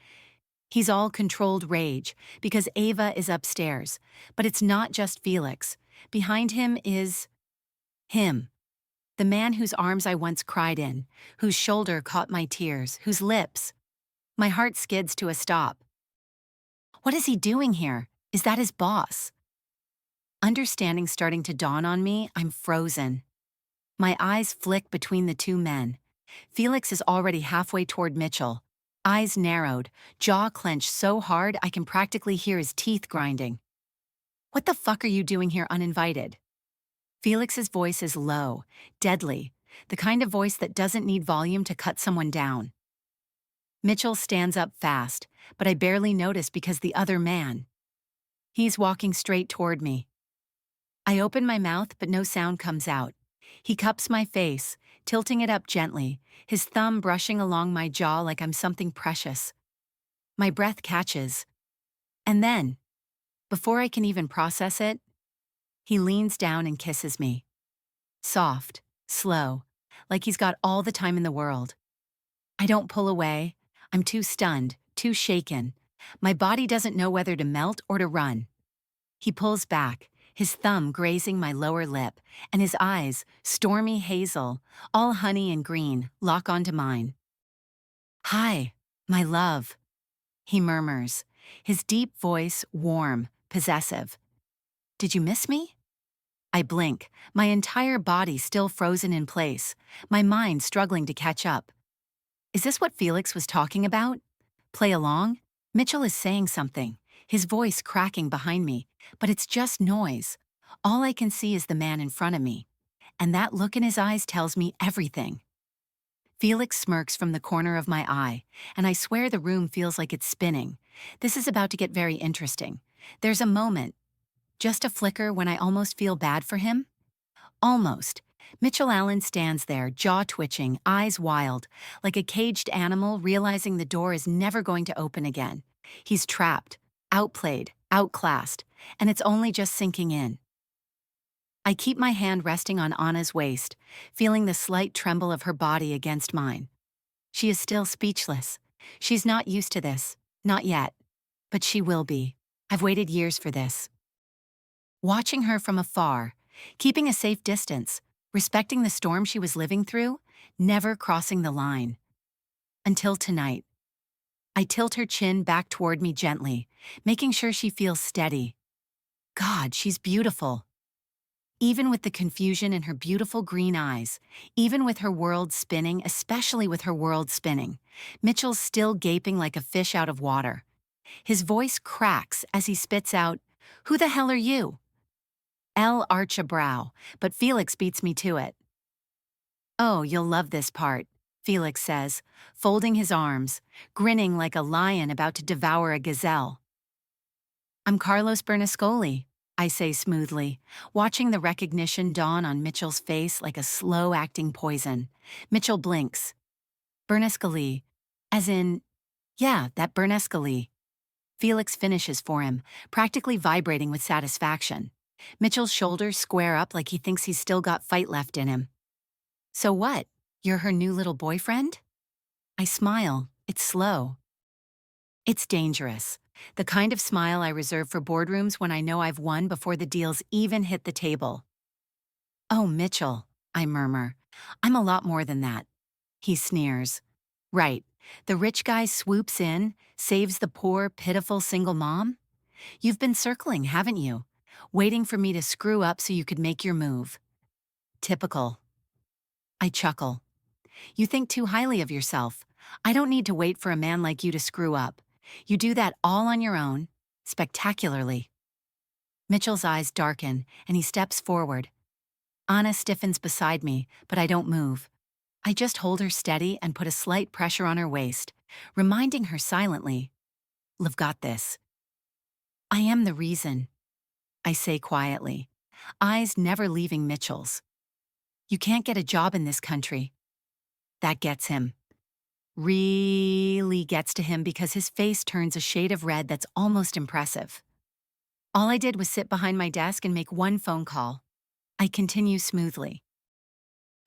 He's all controlled rage, because Ava is upstairs. But it's not just Felix. Behind him is him. The man whose arms I once cried in, whose shoulder caught my tears, whose lips. My heart skids to a stop. What is he doing here? Is that his boss? Understanding starting to dawn on me, I'm frozen. My eyes flick between the two men. Felix is already halfway toward Mitchell. Eyes narrowed, jaw clenched so hard I can practically hear his teeth grinding. What the fuck are you doing here uninvited? Felix's voice is low, deadly, the kind of voice that doesn't need volume to cut someone down. Mitchell stands up fast, but I barely notice because the other man. He's walking straight toward me. I open my mouth, but no sound comes out. He cups my face, tilting it up gently, his thumb brushing along my jaw like I'm something precious. My breath catches. And then, before I can even process it, he leans down and kisses me. Soft, slow, like he's got all the time in the world. I don't pull away. I'm too stunned, too shaken. My body doesn't know whether to melt or to run. He pulls back, his thumb grazing my lower lip, and his eyes, stormy hazel, all honey and green, lock onto mine. Hi, my love, he murmurs, his deep voice warm, possessive. Did you miss me? I blink, my entire body still frozen in place, my mind struggling to catch up. Is this what Felix was talking about? Play along? Mitchell is saying something, his voice cracking behind me, but it's just noise. All I can see is the man in front of me, and that look in his eyes tells me everything. Felix smirks from the corner of my eye, and I swear the room feels like it's spinning. This is about to get very interesting. There's a moment, just a flicker, when I almost feel bad for him. Almost. Mitchell Allen stands there, jaw twitching, eyes wild, like a caged animal realizing the door is never going to open again. He's trapped, outplayed, outclassed, and it's only just sinking in. I keep my hand resting on Anna's waist, feeling the slight tremble of her body against mine. She is still speechless. She's not used to this, not yet. But she will be. I've waited years for this. Watching her from afar, keeping a safe distance, respecting the storm she was living through, never crossing the line. Until tonight. I tilt her chin back toward me gently, making sure she feels steady. God, she's beautiful. Even with the confusion in her beautiful green eyes, even with her world spinning, especially with her world spinning, Mitchell's still gaping like a fish out of water. His voice cracks as he spits out, "Who the hell are you?" I'll arch a brow, but Felix beats me to it. "Oh, you'll love this part," Felix says, folding his arms, grinning like a lion about to devour a gazelle. "I'm Carlos Bernascoli," I say smoothly, watching the recognition dawn on Mitchell's face like a slow-acting poison. Mitchell blinks. "Bernascoli, as in, yeah, that Bernascoli." Felix finishes for him, practically vibrating with satisfaction. Mitchell's shoulders square up like he thinks he's still got fight left in him. "So what? You're her new little boyfriend?" I smile. It's slow. It's dangerous. The kind of smile I reserve for boardrooms when I know I've won before the deals even hit the table. "Oh, Mitchell," I murmur. "I'm a lot more than that." He sneers. "Right. The rich guy swoops in, saves the poor, pitiful single mom? You've been circling, haven't you? Waiting for me to screw up so you could make your move." Typical. I chuckle. "You think too highly of yourself. I don't need to wait for a man like you to screw up. You do that all on your own, spectacularly." Mitchell's eyes darken, and he steps forward. Anna stiffens beside me, but I don't move. I just hold her steady and put a slight pressure on her waist, reminding her silently, "I've got this." "I am the reason," I say quietly, eyes never leaving Mitchell's. "You can't get a job in this country." That gets him. Really gets to him because his face turns a shade of red that's almost impressive. "All I did was sit behind my desk and make one phone call." I continue smoothly.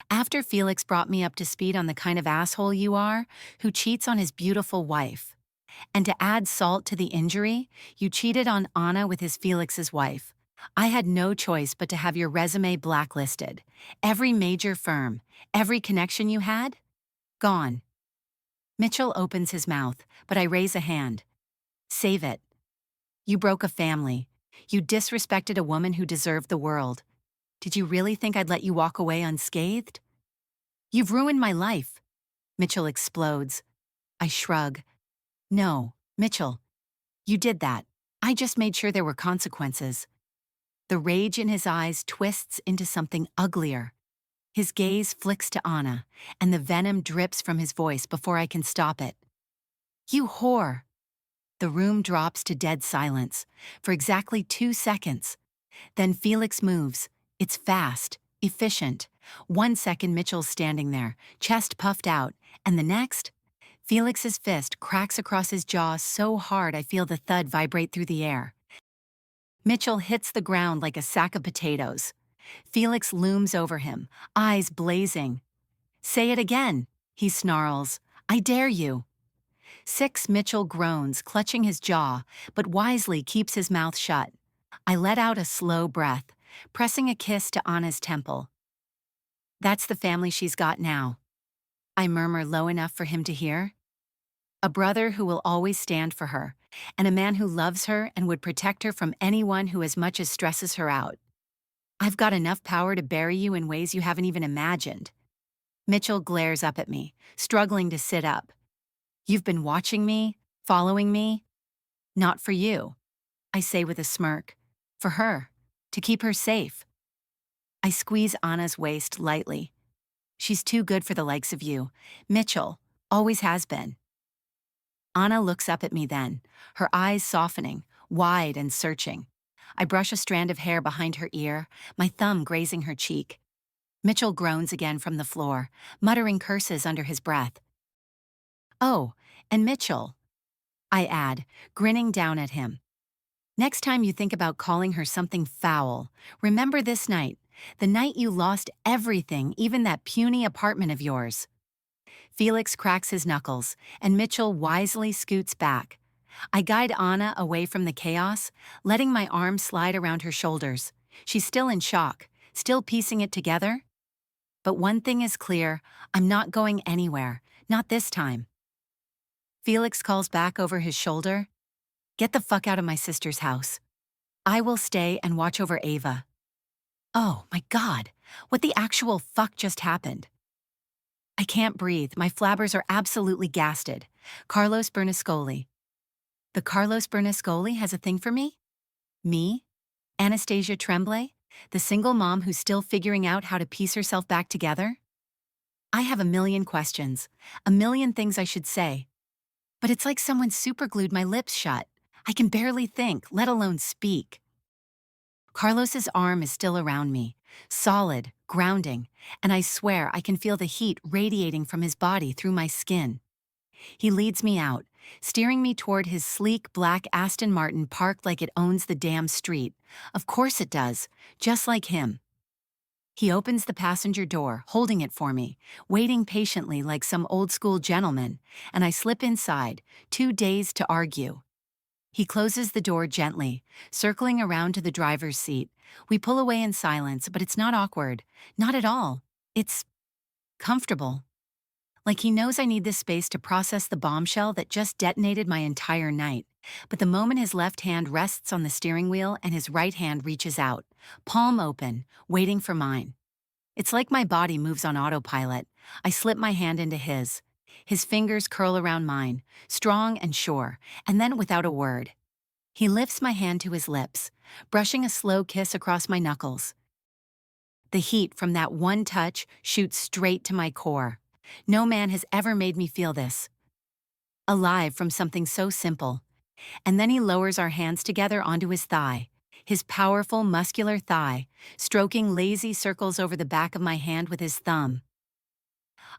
"After Felix brought me up to speed on the kind of asshole you are, who cheats on his beautiful wife. And to add salt to the injury, you cheated on Anna with his Felix's wife. I had no choice but to have your resume blacklisted. Every major firm, every connection you had, gone." Mitchell opens his mouth, but I raise a hand. "Save it. You broke a family. You disrespected a woman who deserved the world. Did you really think I'd let you walk away unscathed?" "You've ruined my life." Mitchell explodes. I shrug. "No, Mitchell, you did that. I just made sure there were consequences." The rage in his eyes twists into something uglier. His gaze flicks to Anna, and the venom drips from his voice before I can stop it. "You whore." The room drops to dead silence, for exactly 2 seconds. Then Felix moves. It's fast, efficient. 1 second Mitchell's standing there, chest puffed out, and the next, Felix's fist cracks across his jaw so hard I feel the thud vibrate through the air. Mitchell hits the ground like a sack of potatoes. Felix looms over him, eyes blazing. "Say it again," he snarls. "I dare you." 6 Mitchell groans, clutching his jaw, but wisely keeps his mouth shut. I let out a slow breath, pressing a kiss to Anna's temple. "That's the family she's got now," I murmur low enough for him to hear. "A brother who will always stand for her, and a man who loves her and would protect her from anyone who as much as stresses her out. I've got enough power to bury you in ways you haven't even imagined." Mitchell glares up at me, struggling to sit up. "You've been watching me, following me?" "Not for you," I say with a smirk. "For her." To keep her safe. I squeeze Anna's waist lightly. She's too good for the likes of you. Mitchell. Always has been. Anna looks up at me then, her eyes softening, wide and searching. I brush a strand of hair behind her ear, my thumb grazing her cheek. Mitchell groans again from the floor, muttering curses under his breath. Oh, and Mitchell, I add, grinning down at him. Next time you think about calling her something foul, remember this night, the night you lost everything, even that puny apartment of yours. Felix cracks his knuckles, and Mitchell wisely scoots back. I guide Anna away from the chaos, letting my arm slide around her shoulders. She's still in shock, still piecing it together. But one thing is clear, I'm not going anywhere, not this time. Felix calls back over his shoulder, "Get the fuck out of my sister's house. I will stay and watch over Ava." Oh my God, what the actual fuck just happened? I can't breathe, my flabbers are absolutely gasted. Carlos Bernascoli. The Carlos Bernascoli has a thing for me? Me? Anastasia Tremblay? The single mom who's still figuring out how to piece herself back together? I have a million questions, a million things I should say. But it's like someone superglued my lips shut. I can barely think, let alone speak. Carlos's arm is still around me, solid, grounding, and I swear I can feel the heat radiating from his body through my skin. He leads me out, steering me toward his sleek black Aston Martin parked like it owns the damn street. Of course it does, just like him. He opens the passenger door, holding it for me, waiting patiently like some old-school gentleman, and I slip inside, too dazed to argue. He closes the door gently, circling around to the driver's seat. We pull away in silence, but it's not awkward. Not at all. It's comfortable. Like he knows I need this space to process the bombshell that just detonated my entire night. But the moment his left hand rests on the steering wheel and his right hand reaches out, palm open, waiting for mine. It's like my body moves on autopilot. I slip my hand into his. His fingers curl around mine, strong and sure, and then without a word. He lifts my hand to his lips, brushing a slow kiss across my knuckles. The heat from that one touch shoots straight to my core. No man has ever made me feel this. Alive from something so simple. And then he lowers our hands together onto his thigh, his powerful, muscular thigh, stroking lazy circles over the back of my hand with his thumb.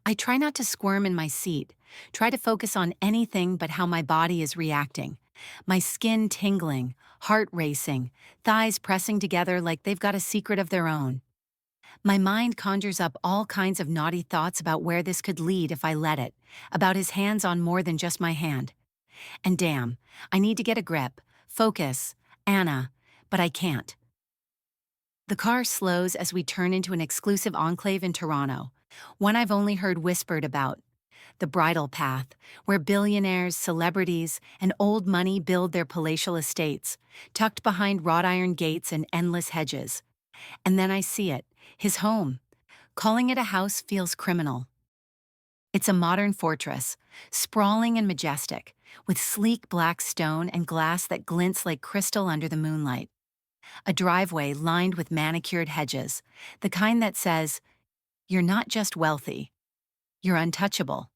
I try not to squirm in my seat, try to focus on anything but how my body is reacting. My skin tingling, heart racing, thighs pressing together like they've got a secret of their own. My mind conjures up all kinds of naughty thoughts about where this could lead if I let it, about his hands on more than just my hand. And damn, I need to get a grip, focus, Anna, but I can't. The car slows as we turn into an exclusive enclave in Toronto, one I've only heard whispered about. The bridle path, where billionaires, celebrities, and old money build their palatial estates, tucked behind wrought iron gates and endless hedges. And then I see it, his home. Calling it a house feels criminal. It's a modern fortress, sprawling and majestic, with sleek black stone and glass that glints like crystal under the moonlight. A driveway lined with manicured hedges, the kind that says, "You're not just wealthy, you're untouchable."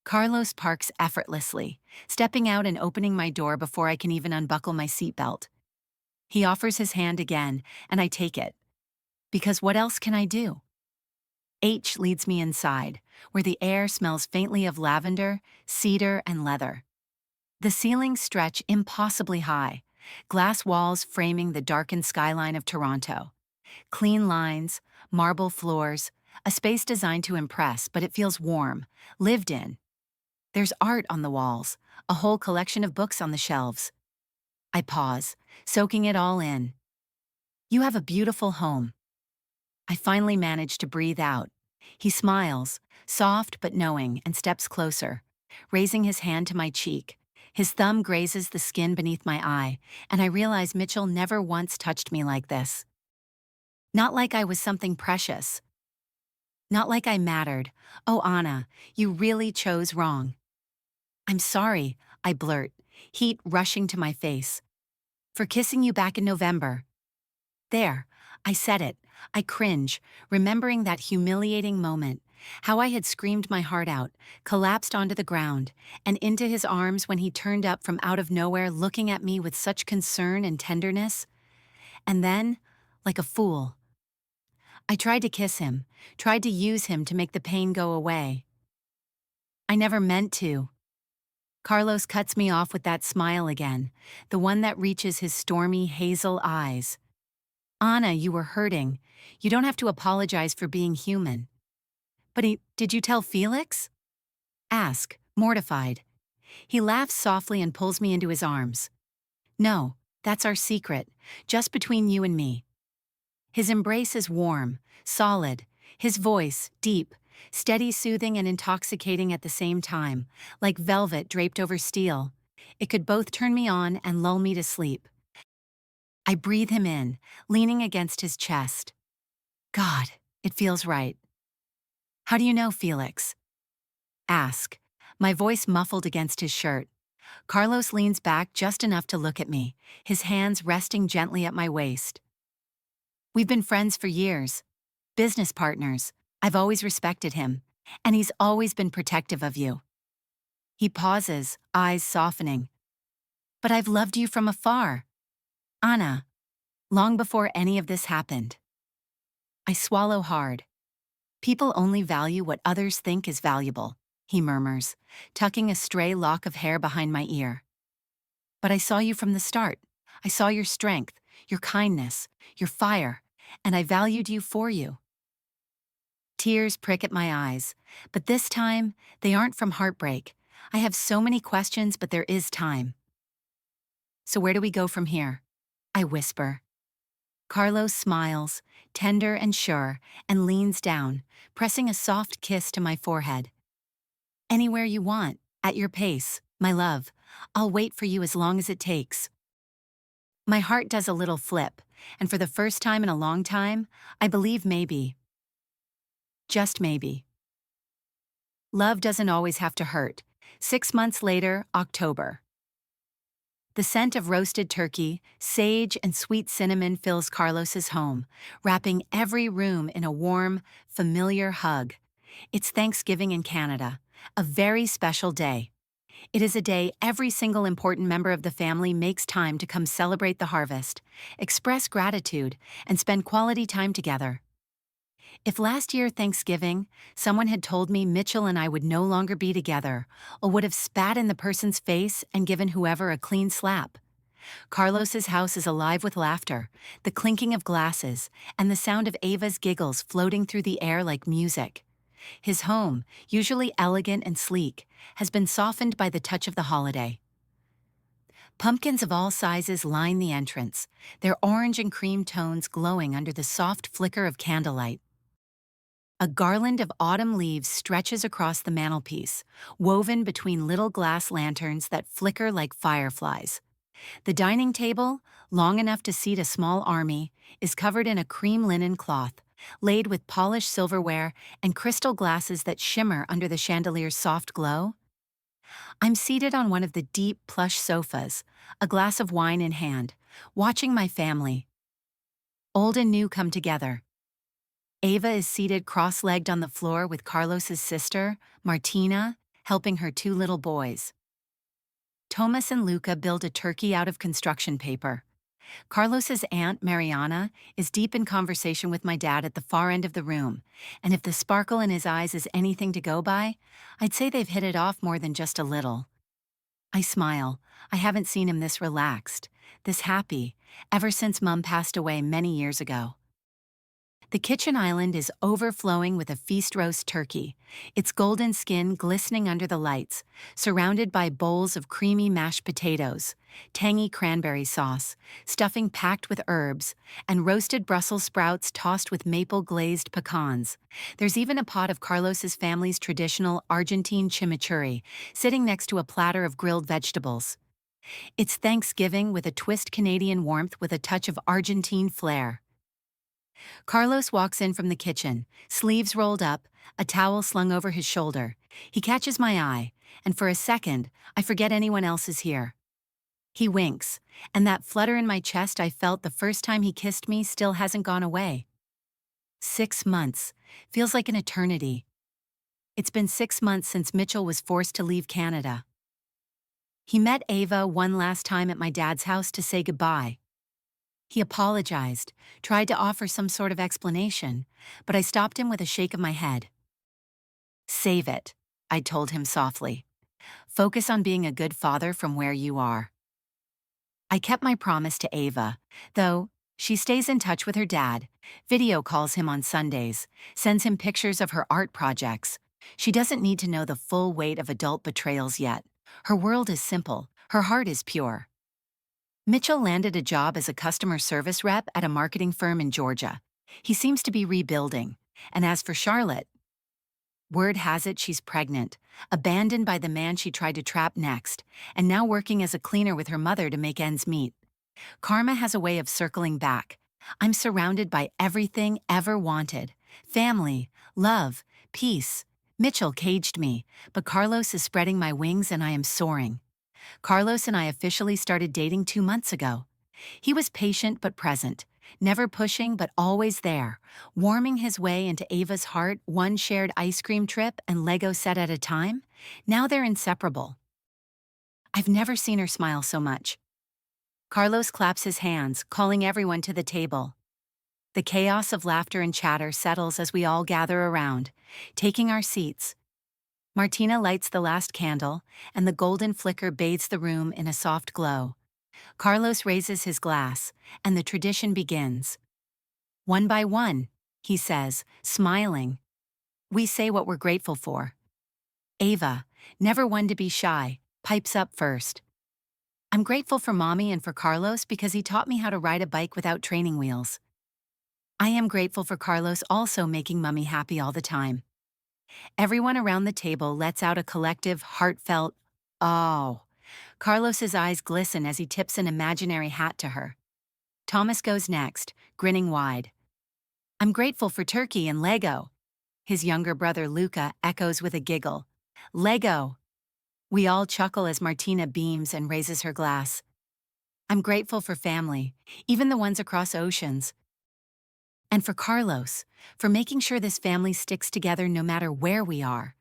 Carlos parks effortlessly, stepping out and opening my door before I can even unbuckle my seatbelt. He offers his hand again, and I take it. Because what else can I do? H leads me inside, where the air smells faintly of lavender, cedar, and leather. The ceilings stretch impossibly high, glass walls framing the darkened skyline of Toronto. Clean lines, marble floors, a space designed to impress, but it feels warm, lived in. There's art on the walls, a whole collection of books on the shelves. I pause, soaking it all in. You have a beautiful home. I finally manage to breathe out. He smiles, soft but knowing, and steps closer, raising his hand to my cheek. His thumb grazes the skin beneath my eye, and I realize Mitchell never once touched me like this. Not like I was something precious. Not like I mattered. Oh, Anna, you really chose wrong. I'm sorry, I blurt, heat rushing to my face. For kissing you back in November. There, I said it. I cringe, remembering that humiliating moment, how I had screamed my heart out, collapsed onto the ground, and into his arms when he turned up from out of nowhere looking at me with such concern and tenderness. And then, like a fool, I tried to kiss him, tried to use him to make the pain go away. I never meant to. Carlos cuts me off with that smile again, the one that reaches his stormy hazel eyes. Anna, you were hurting. You don't have to apologize for being human. But did you tell Felix? Ask, mortified. He laughs softly and pulls me into his arms. No, that's our secret, just between you and me. His embrace is warm, solid, his voice, deep, steady, soothing, and intoxicating at the same time, like velvet draped over steel. It could both turn me on and lull me to sleep. I breathe him in, leaning against his chest. God, it feels right. How do you know, Felix? Ask, my voice muffled against his shirt. Carlos leans back just enough to look at me, his hands resting gently at my waist. We've been friends for years, business partners. I've always respected him, and he's always been protective of you. He pauses, eyes softening. But I've loved you from afar. Anna, long before any of this happened. I swallow hard. People only value what others think is valuable, he murmurs, tucking a stray lock of hair behind my ear. But I saw you from the start. I saw your strength, your kindness, your fire, and I valued you for you. Tears prick at my eyes, but this time, they aren't from heartbreak. I have so many questions, but there is time. So where do we go from here? I whisper. Carlos smiles, tender and sure, and leans down, pressing a soft kiss to my forehead. Anywhere you want, at your pace, my love. I'll wait for you as long as it takes. My heart does a little flip, and for the first time in a long time, I believe maybe. Just maybe. Love doesn't always have to hurt. 6 months later, October. The scent of roasted turkey, sage, and sweet cinnamon fills Carlos's home, wrapping every room in a warm, familiar hug. It's Thanksgiving in Canada, a very special day. It is a day every single important member of the family makes time to come celebrate the harvest, express gratitude, and spend quality time together. If last year Thanksgiving, someone had told me Mitchell and I would no longer be together, or would have spat in the person's face and given whoever a clean slap. Carlos's house is alive with laughter, the clinking of glasses, and the sound of Ava's giggles floating through the air like music. His home, usually elegant and sleek, has been softened by the touch of the holiday. Pumpkins of all sizes line the entrance, their orange and cream tones glowing under the soft flicker of candlelight. A garland of autumn leaves stretches across the mantelpiece, woven between little glass lanterns that flicker like fireflies. The dining table, long enough to seat a small army, is covered in a cream linen cloth, laid with polished silverware and crystal glasses that shimmer under the chandelier's soft glow. I'm seated on one of the deep, plush sofas, a glass of wine in hand, watching my family. Old and new come together. Ava is seated cross-legged on the floor with Carlos's sister, Martina, helping her 2 little boys. Thomas and Luca build a turkey out of construction paper. Carlos's aunt, Mariana, is deep in conversation with my dad at the far end of the room, and if the sparkle in his eyes is anything to go by, I'd say they've hit it off more than just a little. I smile. I haven't seen him this relaxed, this happy, ever since Mum passed away many years ago. The kitchen island is overflowing with a feast roast turkey, its golden skin glistening under the lights, surrounded by bowls of creamy mashed potatoes, tangy cranberry sauce, stuffing packed with herbs, and roasted Brussels sprouts tossed with maple-glazed pecans. There's even a pot of Carlos's family's traditional Argentine chimichurri, sitting next to a platter of grilled vegetables. It's Thanksgiving with a twist Canadian warmth with a touch of Argentine flair. Carlos walks in from the kitchen, sleeves rolled up, a towel slung over his shoulder. He catches my eye, and for a second, I forget anyone else is here. He winks, and that flutter in my chest I felt the first time he kissed me still hasn't gone away. 6 months. Feels like an eternity. It's been 6 months since Mitchell was forced to leave Canada. He met Ava one last time at my dad's house to say goodbye. He apologized, tried to offer some sort of explanation, but I stopped him with a shake of my head. Save it, I told him softly. Focus on being a good father from where you are. I kept my promise to Ava, though she stays in touch with her dad, video calls him on Sundays, sends him pictures of her art projects. She doesn't need to know the full weight of adult betrayals yet. Her world is simple, her heart is pure. Mitchell landed a job as a customer service rep at a marketing firm in Georgia. He seems to be rebuilding. And as for Charlotte, word has it she's pregnant, abandoned by the man she tried to trap next, and now working as a cleaner with her mother to make ends meet. Karma has a way of circling back. I'm surrounded by everything ever wanted. Family, love, peace. Mitchell caged me, but Carlos is spreading my wings and I am soaring. Carlos and I officially started dating 2 months ago. He was patient but present, never pushing but always there, warming his way into Ava's heart one shared ice cream trip and Lego set at a time. Now they're inseparable. I've never seen her smile so much. Carlos claps his hands, calling everyone to the table. The chaos of laughter and chatter settles as we all gather around, taking our seats. Martina lights the last candle, and the golden flicker bathes the room in a soft glow. Carlos raises his glass, and the tradition begins. One by one, he says, smiling. We say what we're grateful for. Ava, never one to be shy, pipes up first. I'm grateful for Mommy and for Carlos because he taught me how to ride a bike without training wheels. I am grateful for Carlos also making Mommy happy all the time. Everyone around the table lets out a collective, heartfelt, "Oh." Carlos's eyes glisten as he tips an imaginary hat to her. Thomas goes next, grinning wide. I'm grateful for turkey and Lego. His younger brother Luca echoes with a giggle. Lego. We all chuckle as Martina beams and raises her glass. I'm grateful for family, even the ones across oceans. And for Carlos, for making sure this family sticks together no matter where we are.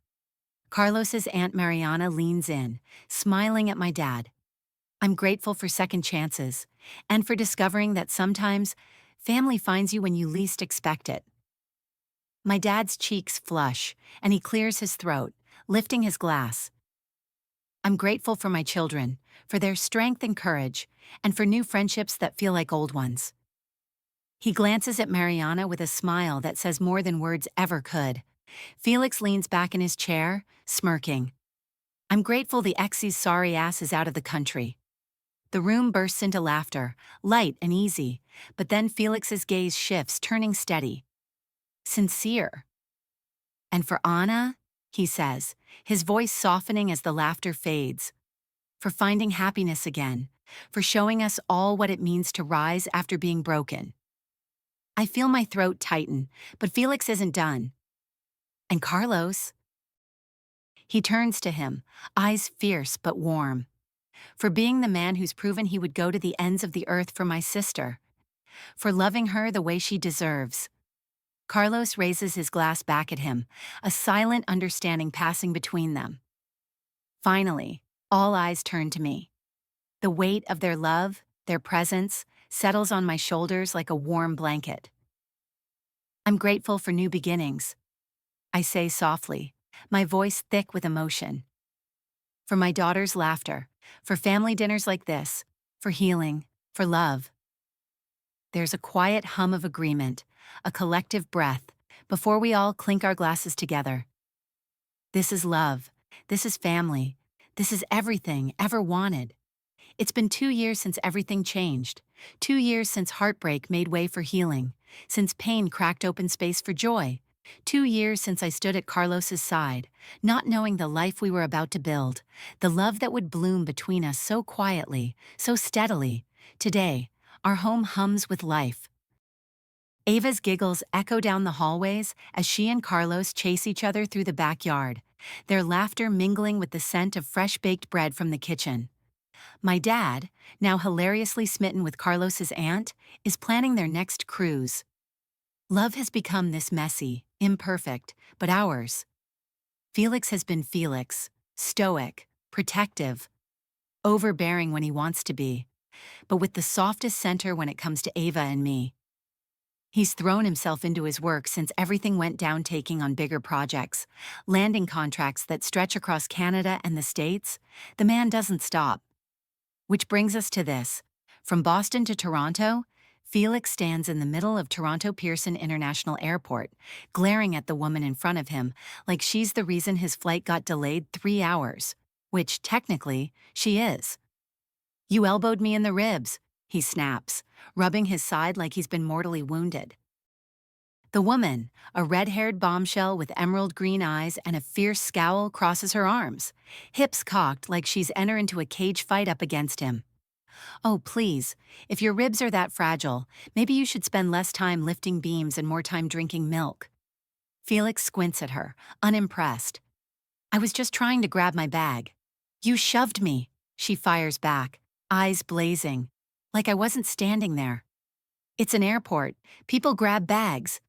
Carlos's Aunt Mariana leans in, smiling at my dad. I'm grateful for second chances, and for discovering that sometimes family finds you when you least expect it. My dad's cheeks flush, and he clears his throat, lifting his glass. I'm grateful for my children, for their strength and courage, and for new friendships that feel like old ones. He glances at Mariana with a smile that says more than words ever could. Felix leans back in his chair, smirking. I'm grateful the ex's sorry ass is out of the country. The room bursts into laughter, light and easy, but then Felix's gaze shifts, turning steady. Sincere. And for Anna, he says, his voice softening as the laughter fades. For finding happiness again, for showing us all what it means to rise after being broken. I feel my throat tighten, but Felix isn't done. And Carlos? He turns to him, eyes fierce but warm. For being the man who's proven he would go to the ends of the earth for my sister. For loving her the way she deserves. Carlos raises his glass back at him, a silent understanding passing between them. Finally, all eyes turn to me. The weight of their love, their presence, settles on my shoulders like a warm blanket. I'm grateful for new beginnings. I say softly, my voice thick with emotion. For my daughter's laughter, for family dinners like this, for healing, for love. There's a quiet hum of agreement, a collective breath, before we all clink our glasses together. This is love, this is family, this is everything ever wanted. It's been 2 years since everything changed, 2 years since heartbreak made way for healing, since pain cracked open space for joy, 2 years since I stood at Carlos's side, not knowing the life we were about to build, the love that would bloom between us so quietly, so steadily. Today, our home hums with life. Ava's giggles echo down the hallways as she and Carlos chase each other through the backyard, their laughter mingling with the scent of fresh-baked bread from the kitchen. My dad, now hilariously smitten with Carlos's aunt, is planning their next cruise. Love has become this messy, imperfect, but ours. Felix has been Felix, stoic, protective, overbearing when he wants to be, but with the softest center when it comes to Ava and me. He's thrown himself into his work since everything went down, taking on bigger projects, landing contracts that stretch across Canada and the States. The man doesn't stop. Which brings us to this. From Boston to Toronto, Felix stands in the middle of Toronto Pearson International Airport, glaring at the woman in front of him like she's the reason his flight got delayed 3 hours, which, technically, she is. "You elbowed me in the ribs," he snaps, rubbing his side like he's been mortally wounded. The woman, a red-haired bombshell with emerald green eyes and a fierce scowl, crosses her arms, hips cocked like she's entered into a cage fight up against him. "Oh, please, if your ribs are that fragile, maybe you should spend less time lifting beams and more time drinking milk." Felix squints at her, unimpressed. "I was just trying to grab my bag." "You shoved me," she fires back, eyes blazing, like I wasn't standing there. "It's an airport. People grab bags."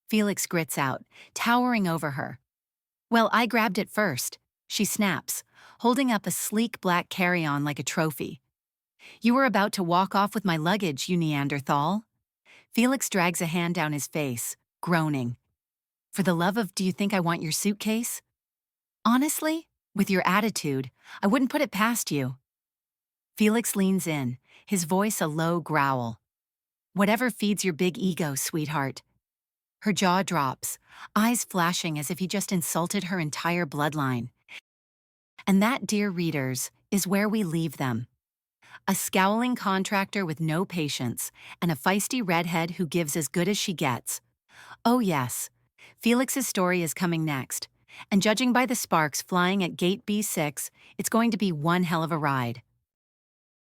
Felix grits out, towering over her. "Well, I grabbed it first," she snaps, holding up a sleek black carry-on like a trophy. "You were about to walk off with my luggage, you Neanderthal." Felix drags a hand down his face, groaning. "For the love of, do you think I want your suitcase?" "Honestly, with your attitude, I wouldn't put it past you." Felix leans in, his voice a low growl. "Whatever feeds your big ego, sweetheart." Her jaw drops, eyes flashing as if he just insulted her entire bloodline. And that, dear readers, is where we leave them. A scowling contractor with no patience, and a feisty redhead who gives as good as she gets. Oh yes, Felix's story is coming next, and judging by the sparks flying at gate B6, it's going to be one hell of a ride.